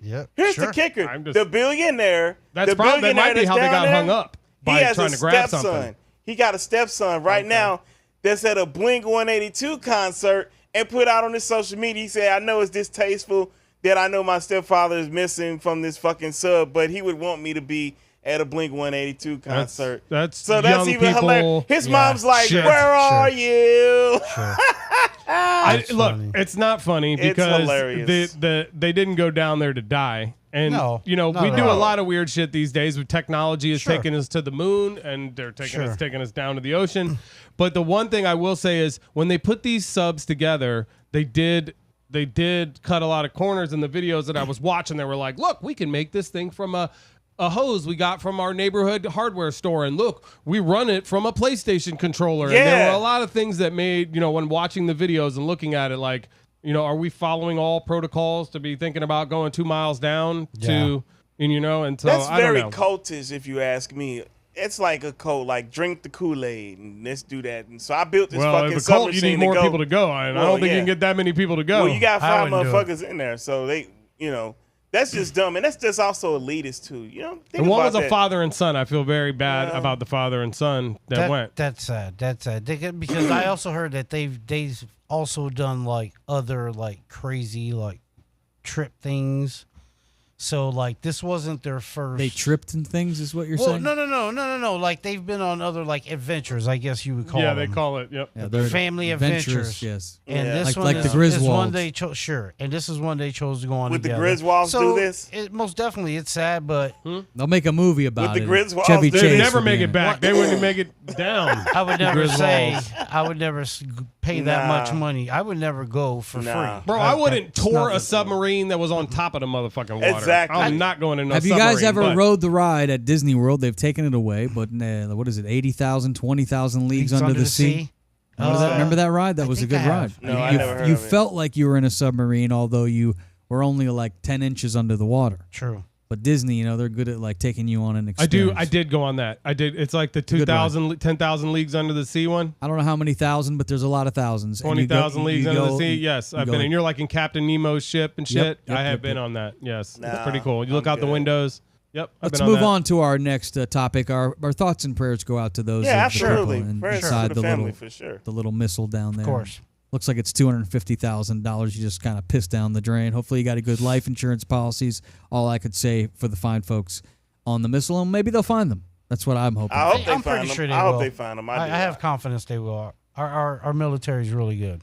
Yep. Here's the kicker: the billionaire. That might be how they got hung up by trying to grab something. He got a stepson right now that's at a Blink 182 concert and put out on his social media. He said, "I know it's distasteful that I know my stepfather is missing from this fucking sub, but he would want me to be at a Blink 182 concert." That's even people, hilarious. His mom's like, "Where are you?" Look, it's not funny because hilarious. they didn't go down there to die. And we do a lot of weird shit these days. With technology is taking us to the moon, and they're taking us down to the ocean. But the one thing I will say is when they put these subs together, they did cut a lot of corners in the videos that I was watching. They were like, "Look, we can make this thing from a a hose we got from our neighborhood hardware store, and look, we run it from a PlayStation controller. And there were a lot of things that made, when watching the videos and looking at it, like, are we following all protocols to be thinking about going 2 miles down to, and so that's I don't very know. cultish, if you ask me. It's like a cult, like drink the Kool-Aid and let's do that. And so I built this fucking if a cult, you submachine need more to go. people to go. I don't think you can get that many people to go. Well, you got 5 motherfuckers in there, so they, that's just dumb, and that's just also elitist too. And one was a father and son. I feel very bad about the father and son that went. That's sad. That's sad. Because I also heard that they've also done like other like crazy like trip things. So like this wasn't their first. They tripped and things, is what you're saying? No. Like they've been on other like adventures, I guess you would call them. Yeah, they call it. Yep. Yeah, they're family adventures. Yes. And this one like is, the Griswolds. is one they chose. Sure. And this is one they chose to go on Would together. the Griswolds do this? Most definitely, it's sad, but they'll make a movie about Would it. the Griswolds Chevy do Chase They'd this? never will be make in it back. They wouldn't make it down. I would never Griswolds. I would never pay that much money. I would never go for free. Bro, I wouldn't tour a submarine that was on top of the motherfucking water. Exactly. I'm not going in no Have you submarine. guys ever rode the ride at Disney World? They've taken it away, but what is it, 80,000, 20,000 leagues under the sea? Remember that ride? That was a good ride. No, I never heard you of it. felt like you were in a submarine, although you were only like 10 inches under the water. True. But Disney, they're good at like taking you on an experience. I did go on that. I did. It's like the 10,000 leagues under the sea one. I don't know how many thousand, but there's a lot of thousands. 20,000 leagues under the sea. Yes, I've been. And you're like in Captain Nemo's ship and shit. Yep, I have been on that. Yes, it's pretty cool. You look out the windows. Yep. Let's move on to our next topic. Our thoughts and prayers go out to those. Absolutely. And Prayers inside for the family, for sure. The little missile down there. Of course. Looks like it's $250,000 you just kind of pissed down the drain. Hopefully you got a good life insurance policies. All I could say for the fine folks on the missile, and maybe they'll find them. That's what I'm hoping. I hope I'm pretty sure they will. I hope they find them. I have confidence they will. Our military is really good.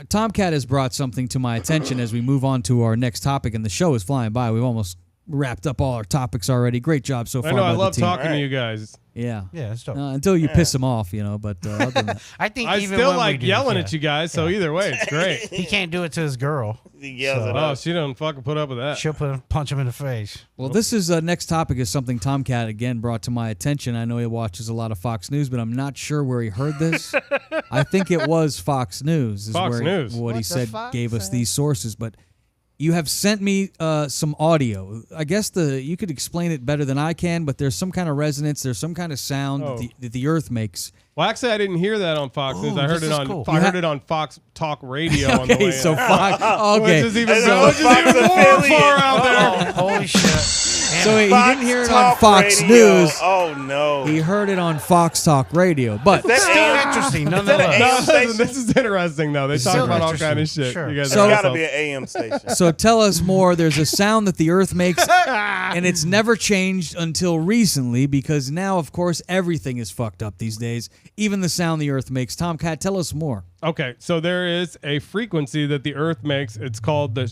Tomcat has brought something to my attention as we move on to our next topic, and the show is flying by. We've almost wrapped up all our topics already. Great job so far. I know. I by love the team. talking to you guys. Yeah. Yeah, it's dope. Until you piss him off, but other than that. I think I even still when we like do, yelling yeah. at you guys. So either way, it's great. He can't do it to his girl. He yells at Oh, us. she don't fucking put up with that. She'll punch him in the face. Well, this is next topic is something Tomcat again brought to my attention. I know he watches a lot of Fox News, but I'm not sure where he heard this. I think it was Fox News. Fox News. What he What the said fuck, gave us sir? these sources, but you have sent me some audio. I guess you could explain it better than I can, but there's some kind of resonance. There's some kind of sound that the Earth makes. Well, actually, I didn't hear that on Fox News. I heard this it is on. cool. I heard it on Fox Talk Radio on the way. Okay, so in. Fox. Okay, Which is even, So Fox more affiliate. far out there. Oh, holy shit. so he didn't hear it on Talk Fox Radio. News. Oh no. He heard it on Fox Talk Radio, but That's Still interesting, AM nonetheless. No, station? this is interesting though. They talk Still about all kind of interesting. shit. Sure. You guys So- are It's got to awesome. be an AM station. So tell us more. There's a sound that the Earth makes, and it's never changed until recently because now, of course, everything is fucked up these days. Even the sound the Earth makes. Tomcat, tell us more. Okay, so there is a frequency that the Earth makes. It's called the.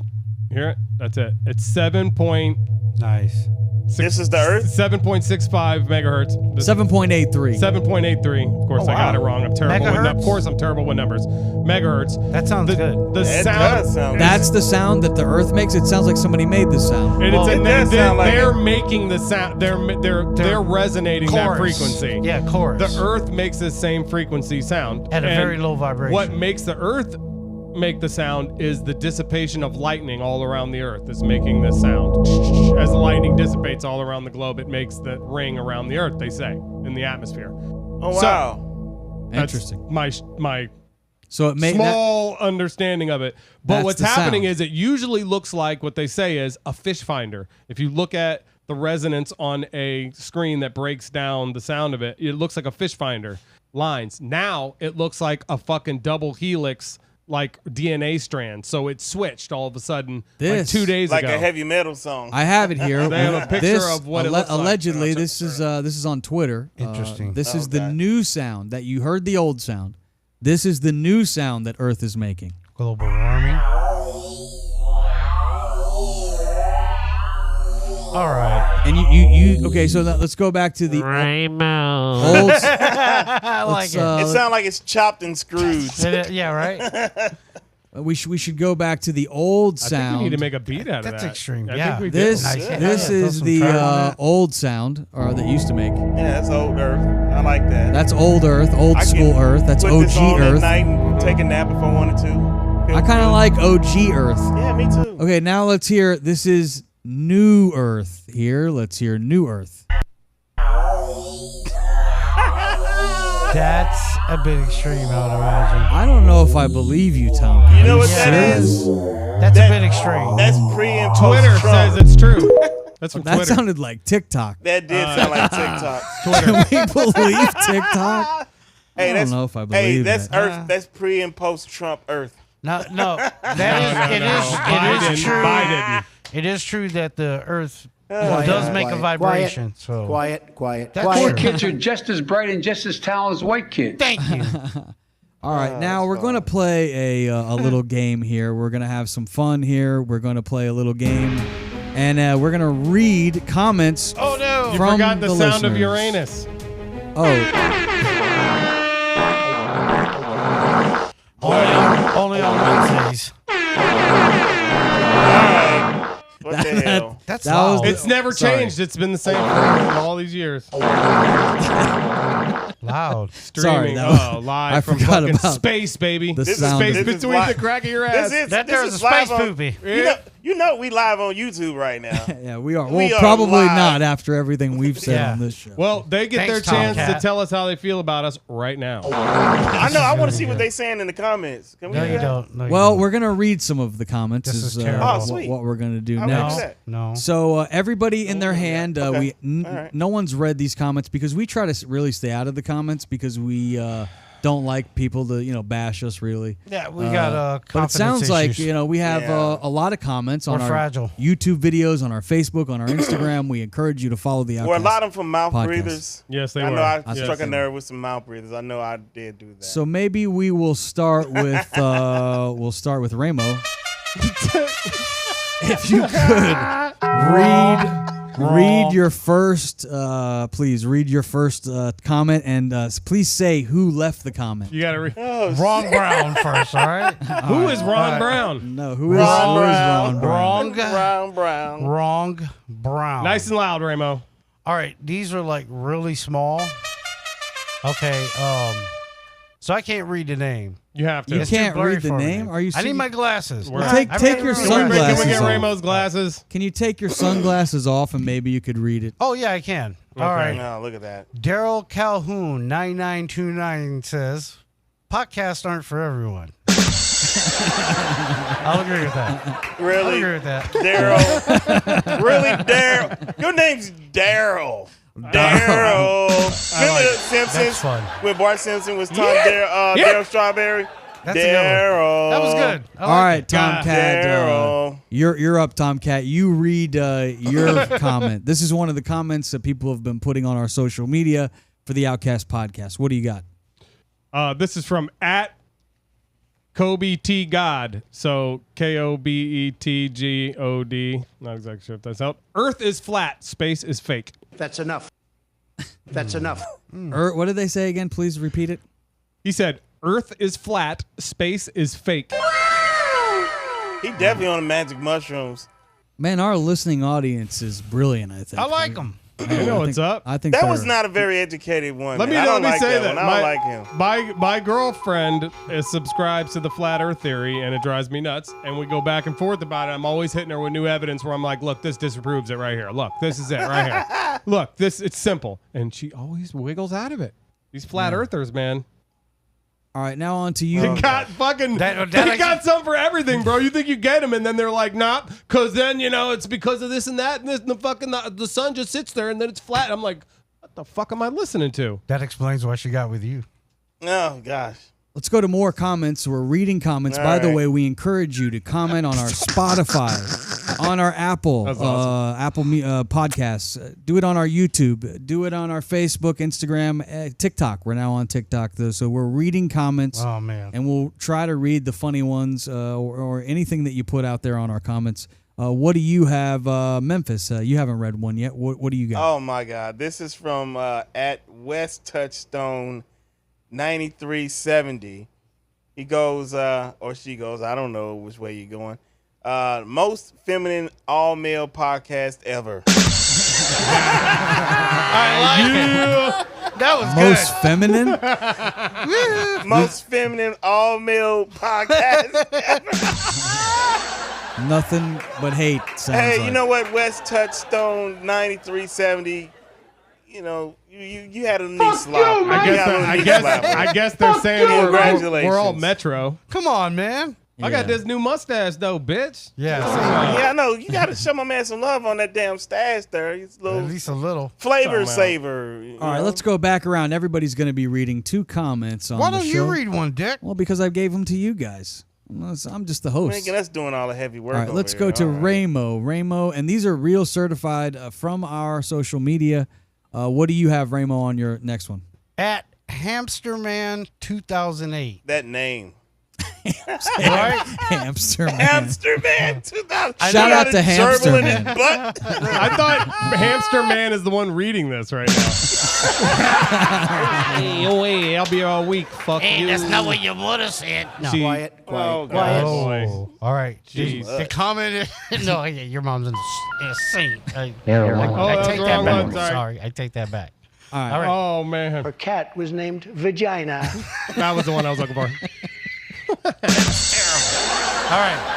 Hear it? That's it. It's 7.6. Nice. This is the Earth? 7.65 megahertz. This- 7.83. 7.83. Of course, I got it wrong. I'm terrible. Megahertz? Of course, I'm terrible with numbers. Megahertz. That sounds good. The It sound. does sound That's the sound that the Earth makes. It sounds like somebody made this sound. And Well, it's it does sound like they're it. making the sound. They're resonating that Chorus. frequency. Yeah, chorus. The Earth makes the same frequency sound At a And very low vibration. What makes the Earth make the sound is the dissipation of lightning all around the Earth is making this sound. As the lightning dissipates all around the globe, it makes the ring around the Earth. They say in the atmosphere. Oh So- wow. That's Interesting. My So it made small understanding of it. But That's what's the happening sound. is it usually looks like what they say is a fish finder. If you look at the resonance on a screen that breaks down the sound of it, it looks like a fish finder lines. Now it looks like a fucking double helix like DNA strand. So it switched all of a sudden like This. 2 days Like ago. a heavy metal song. I have it here. They have a picture This, of what it looks like. allegedly, this is on Twitter. Interesting. This is the Okay. new sound that you heard the old sound. This is the new sound that Earth is making. Global warming. All right. And you okay? So let's go back to the Rainbow. old. I like it. It sounds like it's chopped and screwed. Yeah, right? We should go back to the old sound. I think we need to make a beat out of that. That's extreme. I Yeah. think we This did. this is the old sound, or that used to make. Yeah, that's old Earth. I like that. That's old Earth, old I school can Earth. That's put OG this on Earth. at night and take a nap if I wanted to. I kind of like OG Earth. Yeah, me too. Okay, now let's hear. This is New Earth. Here, let's hear New Earth. That's a bit extreme, I would imagine. I don't know if I believe you, Tom. You know what Yeah. that is? That's a bit extreme. That's pre and post Twitter Trump. says it's true. That's from That Twitter. sounded like TikTok. That did sound like TikTok. Can we believe TikTok? Hey, I don't know if I believe Hey, that's that. Earth. That's pre and post Trump Earth. No, it Biden. is true. Biden. It is true that the Earth does make a vibration. So Quiet. That's Poor true. kids are just as bright and just as talented as white kids. Thank you. All right, now we're going to play a little game here. We're going to have some fun here. We're going to play a little game, and we're going to read comments. Oh no! You from forgot the sound of listeners. Uranus. Only on Wednesdays. What the hell? That's That was loud. It's never Sorry. changed. It's been the same for all these years. loud. Streaming. that was- Oh, live I from forgot fucking about space, baby. the This is sound space of- This is between live. the crack of your ass. This is That this there's is a space live on- poopy. You know we live on YouTube right now. Yeah, we are. We Well, are probably live. not after everything we've said Yeah. on this show. Well, they get Thanks, their chance to Tomcat. tell us how they feel about us right now. I know. I want to see what they saying in the comments. Can we No, do you that? don't. No, you Well, don't. we're going to read some of the comments. This is is, terrible. Oh, sweet. what we're going to do I next. like that. No. So everybody in their hand, Okay. we All right. no one's read these comments because we try to really stay out of the comments because we don't like people to bash us really. Yeah, we got But it sounds like issues. we have Yeah. a lot of comments on We're our fragile. YouTube videos, on our Facebook, on our Instagram. We encourage you to follow the Were a Outcast. lot of them from mouth podcast. breathers? Yes, they I were. know I Yes, struck they a were. nerve with some mouth breathers. I know I did do that. So maybe we will start with Ramo. If you could read your first, please read your first comment and please say who left the comment. You got to read. oh, Ron Brown first, all right? Who is Ron Brown? No, who is Ron Ron Brown? Wrong. Brown. Wrong Brown. Nice and loud, Ramo. All right, these are like really small. Okay, so I can't read the name. You have to. You It's too can't blurry read the for me. name? Are you I need serious? my glasses. Well, take I your really- sunglasses Can we get off. Ramo's glasses? Can you take your sunglasses off and maybe you could read it? Oh yeah, I can. All Okay. right. No, look at that. Daryl Calhoun 9929 says, "Podcasts aren't for everyone." I'll agree with that. I'll Really, agree with that. Daryl? Really, Daryl? Your name's Daryl. Daryl. Remember the Simpsons That's fun. when Bart Simpson was Tom Daryl Strawberry? That's a good one. Daryl. That was good. I All like right, it. Tomcat. Daryl. You're up, Tomcat. You read your comment. This is one of the comments that people have been putting on our social media for the Outcast podcast. What do you got? This is from Kobe T God. So KOBETGOD. Not exactly sure if that's out. Earth is flat. Space is fake. That's enough. That's enough. What did they say again? Please repeat it. He said, Earth is flat. Space is fake. He definitely on the magic mushrooms. Man, our listening audience is brilliant, I think. I like them. You know what's up. I think That they're- was not a very educated one. Let me man. I don't like say that. that. One. I don't like him. My girlfriend subscribes to the flat Earth theory, and it drives me nuts. And we go back and forth about it. I'm always hitting her with new evidence where I'm like, "Look, this disproves it right here. Look, this is it right here. Look, it's simple." And she always wiggles out of it. These flat Earthers, man. All right, now on to you. They got fucking. That they got some for everything, bro. You think you get them, and then they're like, "Nah," because then it's because of this and that, and this, and the fucking the sun just sits there, and then it's flat. I'm like, what the fuck am I listening to? That explains why she got with you. Oh gosh. Let's go to more comments. We're reading comments. All By the right. way, we encourage you to comment on our Spotify, on our Apple, That's awesome. Apple podcasts. Do it on our YouTube. Do it on our Facebook, Instagram, TikTok. We're now on TikTok, though, so we're reading comments. Oh man. And we'll try to read the funny ones or anything that you put out there on our comments. What do you have, Memphis? You haven't read one yet. What do you got? Oh my God. This is from at West Touchstone 9370. He goes, or she goes, I don't know which way you're going. Most feminine all-male podcast ever. I like it. That was Most good. feminine? Most feminine all-male podcast ever. Nothing but hate. Hey, Like. you know what? West Touchstone 9370. You know, you had a knee slap. I guess they're saying we're all Metro. Come on, man. I got this new mustache though, bitch. Yeah. Yeah, I know. You got to show my man some love on that damn stash there. It's a little At least a little. flavor saver. All right, let's go back around. Everybody's going to be reading 2 comments on Why the don't show. you read one, Dick? Well, because I gave them to you guys. I'm just the host. Making us doing all the heavy work. All right, let's go to Ramo. Ramo, and these are real certified from our social media. What do you have, Ramo, on your next one? At Hamsterman 2008. That name. Right? Hamster Man. Hamster Man 2000. Shout out to Hamster Man. Butt. I thought Hamster Man is the one reading this right now. Hey, I'll be all week. Fuck you. That's not what you would have said. No. Quiet. Oh, Quiet. Oh, all right. Jeez. The comment. No, yeah, your mom's a saint. I take that's that wrong back. one, sorry. Sorry, I take that back. All right. All right. Oh man, Her cat was named Vagina. that was the one I was looking for. All right.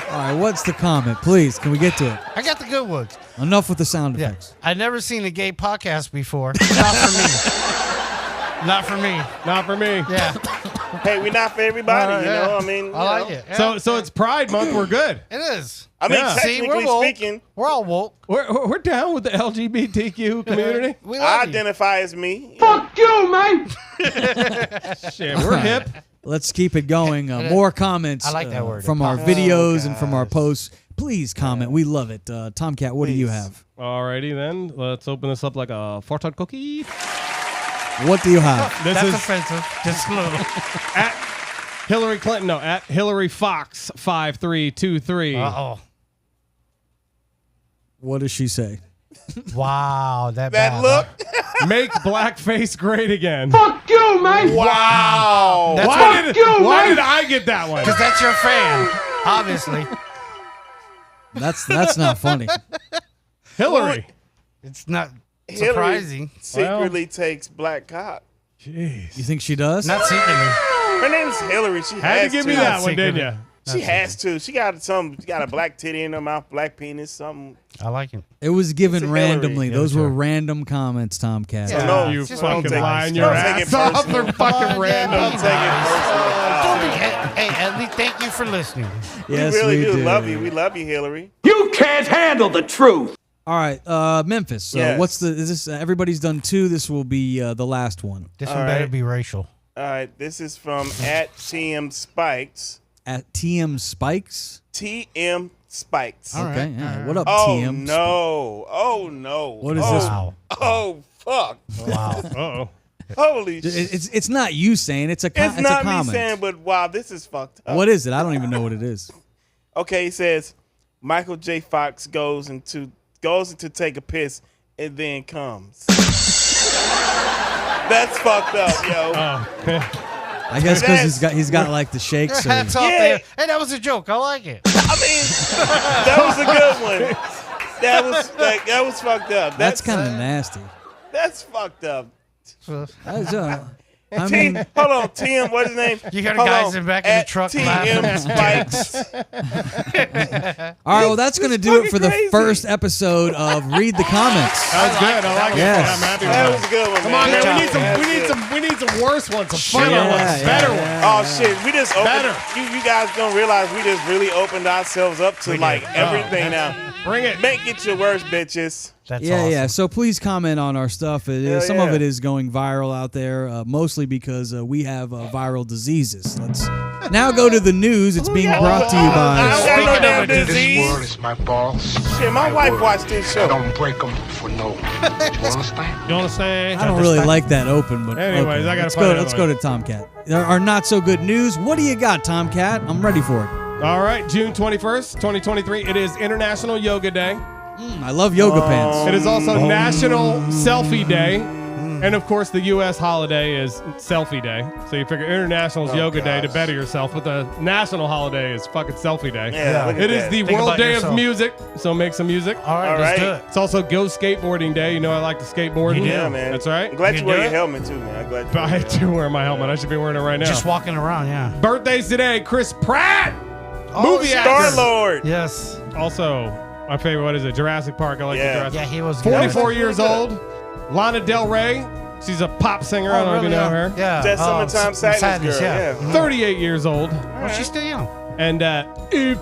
All right, what's the comment? Please, can we get to it? I got the good ones. Enough with the sound Yeah. effects. I've never seen a gay podcast before. Not for me. Not for me. Not for me. Yeah. Hey, we're not for everybody, you know. I mean, I like it. Yeah. So it's Pride Month. We're good. It is. I mean, Yeah. See, technically we're woke. speaking, We're all woke. We're down with the LGBTQ community. We I love you. identify as me. Fuck you, man. Shit, we're hip. Let's keep it going. More comments I like that word. from our videos and from our posts. Please comment. We love it. Tomcat, what do you have? Alrighty then, let's open this up like a fortune cookie. What do you have? This That's is offensive. Just a little. at Hillary Clinton. No, at Hillary Fox 5323. Uh-oh. What does she say? Wow. That That bad, look. Make blackface great again. Fuck you, man. Wow. That's Why did I get that one? Because that's your fan, obviously. That's not funny. Hillary. It's not Hillary surprising. secretly takes black cock. Jeez. You think she does? Not secretly. Her name's Hillary. She Had to has give me to. that one, didn't you? She has to. She got a black titty in her mouth, black penis, something. I like it. It was given It's a Hillary. randomly. Yeah, Those were sure. random comments, Tomcat. Yeah. No, You just fucking don't take- lying your don't take ass it off. personal. They're fucking random. Don't take it personal. Hey, at least thank you for listening. Yes, we really we do do. love you. We love you, Hillary. You can't handle the truth. All right, Memphis. So Yes. what's is this? Everybody's done 2. This will be the last one. This All one better right. be racial. All right, this is from at TM Spikes. At TM Spikes. TM Spikes. All right. Okay. All right. What up, Oh TM? no! Oh no! What is oh, this? Wow. Oh fuck! Wow. Uh-oh. Holy shit! It's not you saying it's a It's it's not a me comment. saying, but wow, this is fucked up. What is it? I don't even know what it is. Okay, he says Michael J. Fox goes into take a piss and then comes. That's fucked up, yo. I guess because he's got like the shakes. Your hat's Or, off Yeah. there. Hey, that was a joke. I like it. I mean, that was a good one. That was fucked up. that's kind of nasty. That's fucked up. That's, I T, mean, hold on, TM, what's his name? You heard Hold guys on. in back in the At truck TM laughing. Spikes. all right. Well, that's going to It's do it for the fucking crazy. first episode of Read the Comments. That was good. I like it. Yes. I'm happy with That that. was a good one, Come man. on, Good man. job. We need some worse ones, some funnier Yeah, ones, yeah, better yeah. ones. Oh shit! We just opened. Better. You guys don't realize we just really opened ourselves up to like everything now. Bring it. Make it your worst, bitches. That's Yeah, awesome. yeah. So please comment on our stuff. Some of yeah. it is going viral out there, mostly because we have viral diseases. Let's now go to the news. It's being brought to you I by. don't got no Speaking damn of a disease. is my balls. Shit, my wife watched this show. I don't break them for no. You understand? You understand? I don't really like that open, but Anyways, okay. I gotta let's find go. another Let's go to Tomcat. There are not so good news. What do you got, Tomcat? I'm ready for it. All right, June 21st, 2023. It is International Yoga Day. I love yoga pants. It is also National Selfie Day. And of course, the U.S. holiday is Selfie Day. So you figure International is Yoga Day to better yourself, but the national holiday is fucking Selfie Day. Yeah, look at it is that. the Think World about Day yourself. of Music, so make some music. All right, All let's do right. it. It's also Go Skateboarding Day. You know I like to skateboard. You do. Yeah, man. That's right. I'm glad You you wear do your it? helmet too, man. I'm glad you I do wear my helmet. I should be wearing it right now. Just walking around, yeah. Birthdays today, Chris Pratt. Oh, Movie yeah. actor. Star-Lord. Yes. Also, my favorite, what is it? Jurassic Park. I like the Yeah. Jurassic Yeah, he was good. 44 years old. Lana Del Rey. She's a pop singer. I don't know if you know her. Yeah. That Summertime Sadness girl, yeah. 38 years old. Well, she's still young. And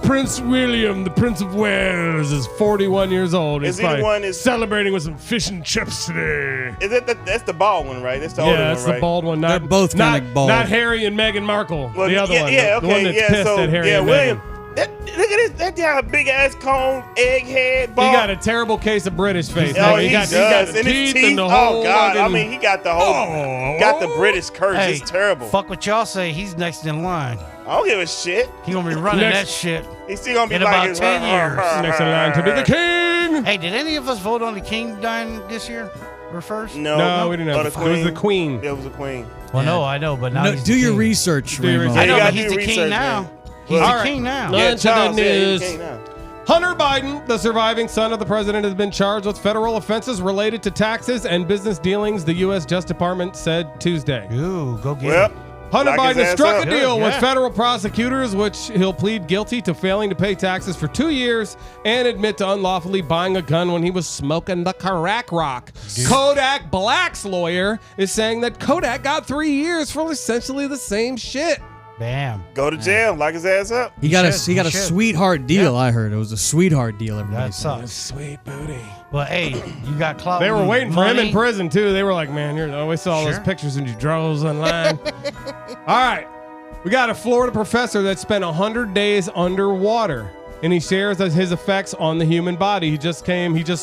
Prince William, the Prince of Wales, is 41 years old. Is He's he the probably one that's- celebrating with some fish and chips today. Is it that's the bald one, right? That's the older Yeah, one, that's right? the bald one. Not, They're both not, kinda bald. Not Harry and Meghan Markle. Well, the other one. Yeah, the one okay, that's yeah. pissed So at Harry yeah, and William. Meghan. Look at this. That guy, big ass cone, egghead, He bald. got a terrible case of British face. Oh, man. he got does. the And his teeth and the oh whole God! I fucking- mean, he got the whole, got the British curse. Hey, It's terrible. Fuck what y'all say. He's next in line. I don't give a shit. He gonna be running Next- that shit. He's still gonna be In like about his 10 years. Next in line to be the king. Hey, did any of us vote on the king dying this year? Or first? No, we didn't Oh, have. the It was the queen. queen. It was a queen. Well, no, I know, but now No, he's do the your king. research, Do your Ramo. research. I know, You but gotta he's do the research, king man. now. He's All the right. king now. No. Yeah, to the Charles, yeah, he's news. the king now. Hunter Biden, the surviving son of the president, has been charged with federal offenses related to taxes and business dealings, the U.S. Justice Department said Tuesday. Ooh, go get Well, him. Hunter lock his Biden has ass struck up. a deal Good, with yeah. federal prosecutors, which he'll plead guilty to failing to pay taxes for 2 years and admit to unlawfully buying a gun when he was smoking the crack rock. Kodak Black's lawyer is saying that Kodak got 3 years for essentially the same shit. Bam. Go to jail. Lock his ass up. He got a should, he should. sweetheart deal. I heard it was a sweetheart deal. Everybody That said. sucks. Sweet booty. But hey, you got clout. They were and waiting for him in money. prison too. They were like, "Man, I always saw all those Sure. pictures in your drawers online." All right, we got a Florida professor that spent 100 days underwater, and he shares his effects on the human body. He just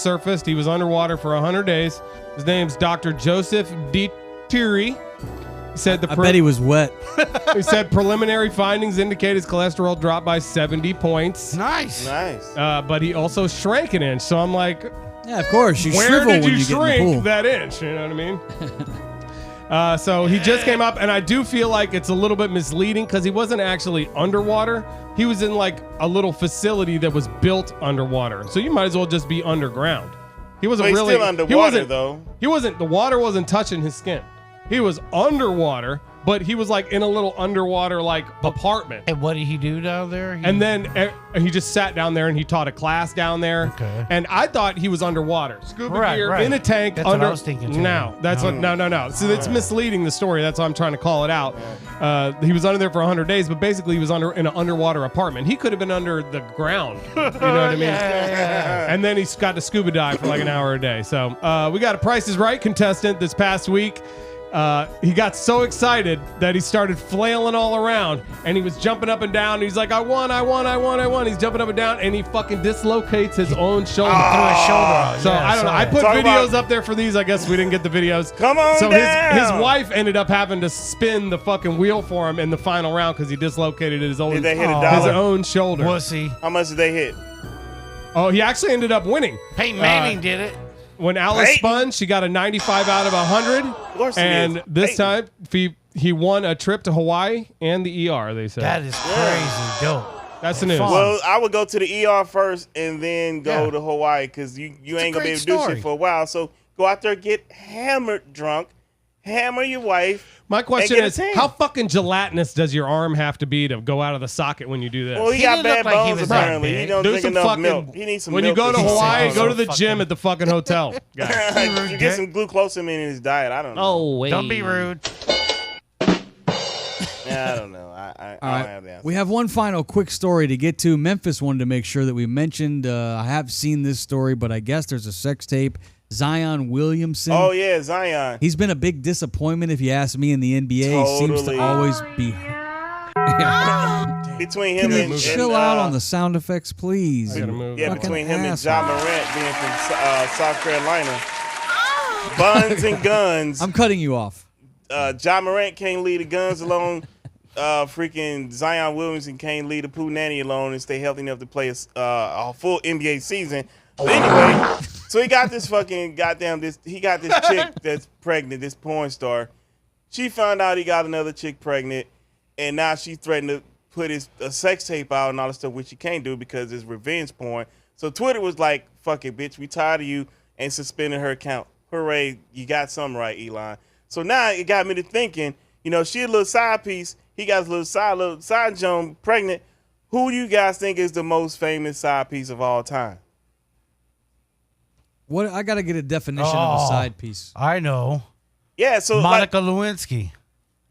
surfaced. He was underwater for 100 days. His name's Dr. Joseph Dituri. He said I bet he was wet. he said preliminary findings indicate his cholesterol dropped by 70 points, Nice. Nice. but he also shrank an inch. So I'm like, Yeah, of course. You where shrivel did when you you get in the shrink pool. that inch? You know what I mean? So he just came up, and I do feel like it's a little bit misleading because he wasn't actually underwater. He was in like a little facility that was built underwater. So you might as well just be underground. He wasn't But he's really still underwater, he wasn't, though. He wasn't. The water wasn't touching his skin. He was underwater, but he was like in a little underwater like apartment. And what did he do down there? And then he just sat down there and he taught a class down there. Okay. And I thought he was underwater, scuba Right, gear right. in a tank. That's what under. I was thinking, too. No, that's what. No. So it's misleading the story. That's why I'm trying to call it out. He was under there for 100 days, but basically he was in an underwater apartment. He could have been under the ground. You know what I mean? Yeah. And then he's got to scuba dive for like an hour a day. So we got a Price is Right contestant this past week. He got so excited that he started flailing all around and he was jumping up and down. He's like, I won. He's jumping up and down and he fucking dislocates his own shoulder. Threw his shoulder out. So Yeah, I don't know. saw I that. put Talk videos about- up there for these. I guess we didn't get the videos. Come on So down. his wife ended up having to spin the fucking wheel for him in the final round because he dislocated his own Did they hit a his dollar? own shoulder. Wussy. How much did they hit? Oh, he actually ended up winning. Peyton Manning did it. When Alice Peyton. spun, she got a 95 out of 100. course he And is. this Peyton. time, he won a trip to Hawaii and the ER, they said. That is crazy dope. That's the news. Fun. Well, I would go to the ER first and then go Yeah. to Hawaii because you a ain't gonna be great able to do story. shit for a while. So go out there, get hammered drunk, hammer your wife. My question get a is, tan. how fucking gelatinous does your arm have to be to go out of the socket when you do this? Well, he He got didn't bad look like he bones was that apparently. He big. don't Do drink some enough fucking. milk. He needs some when milk. you go to or something. Hawaii, Oh, go to the fucking- gym at the fucking hotel. guys. You get some glucosamine in his diet. I don't know. Oh, wait. Don't be rude. Yeah, I don't know. I All don't right. have the answer. We have one final quick story to get to. Memphis wanted to make sure that we mentioned. I have seen this story, but I guess there's a sex tape. Zion Williamson. Oh yeah, Zion. He's been a big disappointment, if you ask me, in the NBA. He seems to Totally. always be. Between him Can and you chill out on the sound effects, please? I gotta move. Yeah, Fucking between him and asshole. John Morant being from South Carolina. Buns and guns. I'm cutting you off. John Morant can't leave the guns alone. Freaking Zion Williamson can't leave the poo nanny alone and stay healthy enough to play a full NBA season. But anyway, So he got this fucking he got this chick that's pregnant, this porn star. She found out he got another chick pregnant, and now she's threatened to put a sex tape out and all this stuff, which she can't do because it's revenge porn. So Twitter was like, fuck it, bitch, we tired of you, and suspended her account. Hooray, you got something right, Elon. So now it got me to thinking, she a little side piece. He got a little side Joan pregnant. Who do you guys think is the most famous side piece of all time? What I gotta get a definition of a side piece. I know. Yeah, so Monica Lewinsky.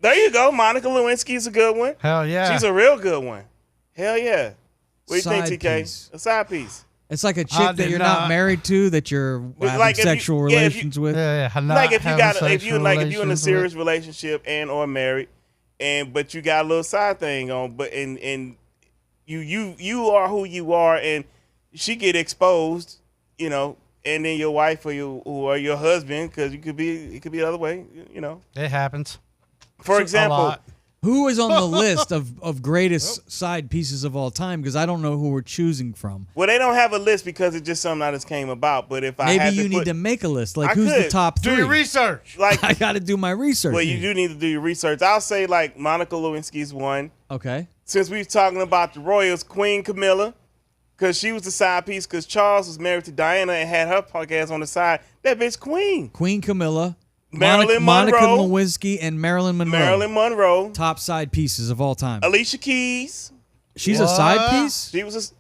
There you go. Monica Lewinsky is a good one. Hell yeah. She's a real good one. Hell yeah. What do you think, TK? Piece. A side piece. It's like a chick that you're not married to, that you're having sexual relations with. Yeah, like if you're in a serious relationship and or married, but you got a little side thing on, but and you are who you are, and she get exposed, and then your wife or your husband, because it could be the other way, It happens. For example. Who is on the list of greatest side pieces of all time? Because I don't know who we're choosing from. Well, they don't have a list because it's just something that just came about. But if I maybe you need to make a list. Like who's the top 3? Do your research. Like I got to do my research. Well, you do need to do your research. I'll say like Monica Lewinsky's one. Okay. Since we're talking about the royals, Queen Camilla, because she was the side piece. Because Charles was married to Diana and had her podcast on the side. That bitch Queen. Queen Camilla. Monica Lewinsky and Marilyn Monroe. Marilyn Monroe. Top side pieces of all time. Alicia Keys. She's a side piece? She was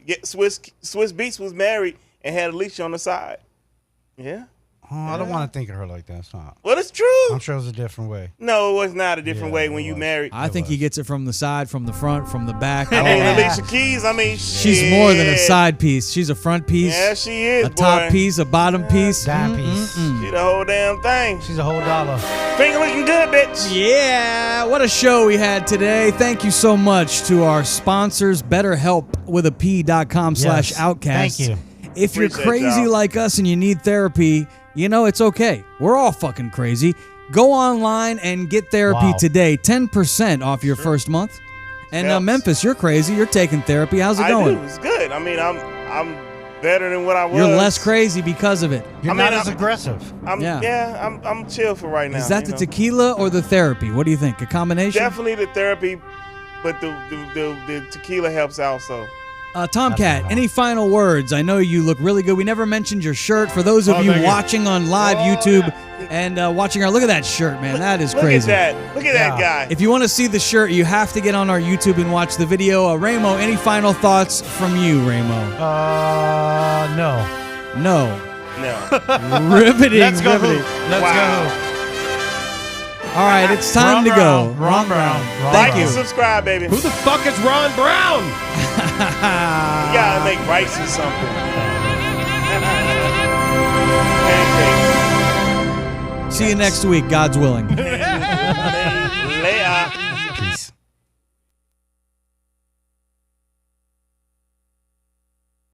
Swiss Beats was married and had Alicia on the side. Yeah. Oh, I don't want to think of her like that. It's not. Well, it's true. I'm sure it was a different way. No, it was not a different way when you married. I think he gets it from the side, from the front, from the back. Alicia Keys, she's more than a side piece. She's a front piece. Yeah, she is, a top piece, a bottom piece. Dime piece. She the whole damn thing. She's a whole dollar. Finger looking good, bitch. Yeah, what a show we had today. Thank you so much to our sponsors, BetterHelp.com/Outcast. Thank you. If you're crazy like us and you need therapy, it's okay. We're all fucking crazy. Go online and get therapy today. 10% off your first month. And Memphis, you're crazy. You're taking therapy. How's it going? I do. It's good. I mean, I'm better than what I was. You're less crazy because of it. You're not as aggressive. I'm chill for right now. Is that the tequila or the therapy? What do you think? A combination? Definitely the therapy, but the tequila helps also. Tomcat, any final words? I know you look really good. We never mentioned your shirt. For those of you watching on live YouTube and watching look at that shirt, man. That is crazy. Look at that guy. If you want to see the shirt, you have to get on our YouTube and watch the video. Ramo, any final thoughts from you, Ramo? No. Riveting. Let's go. Let's go. All right, it's time to go. Ron Brown. Like and subscribe, baby. Who the fuck is Ron Brown? You gotta make rice or something. See you next week, God's willing.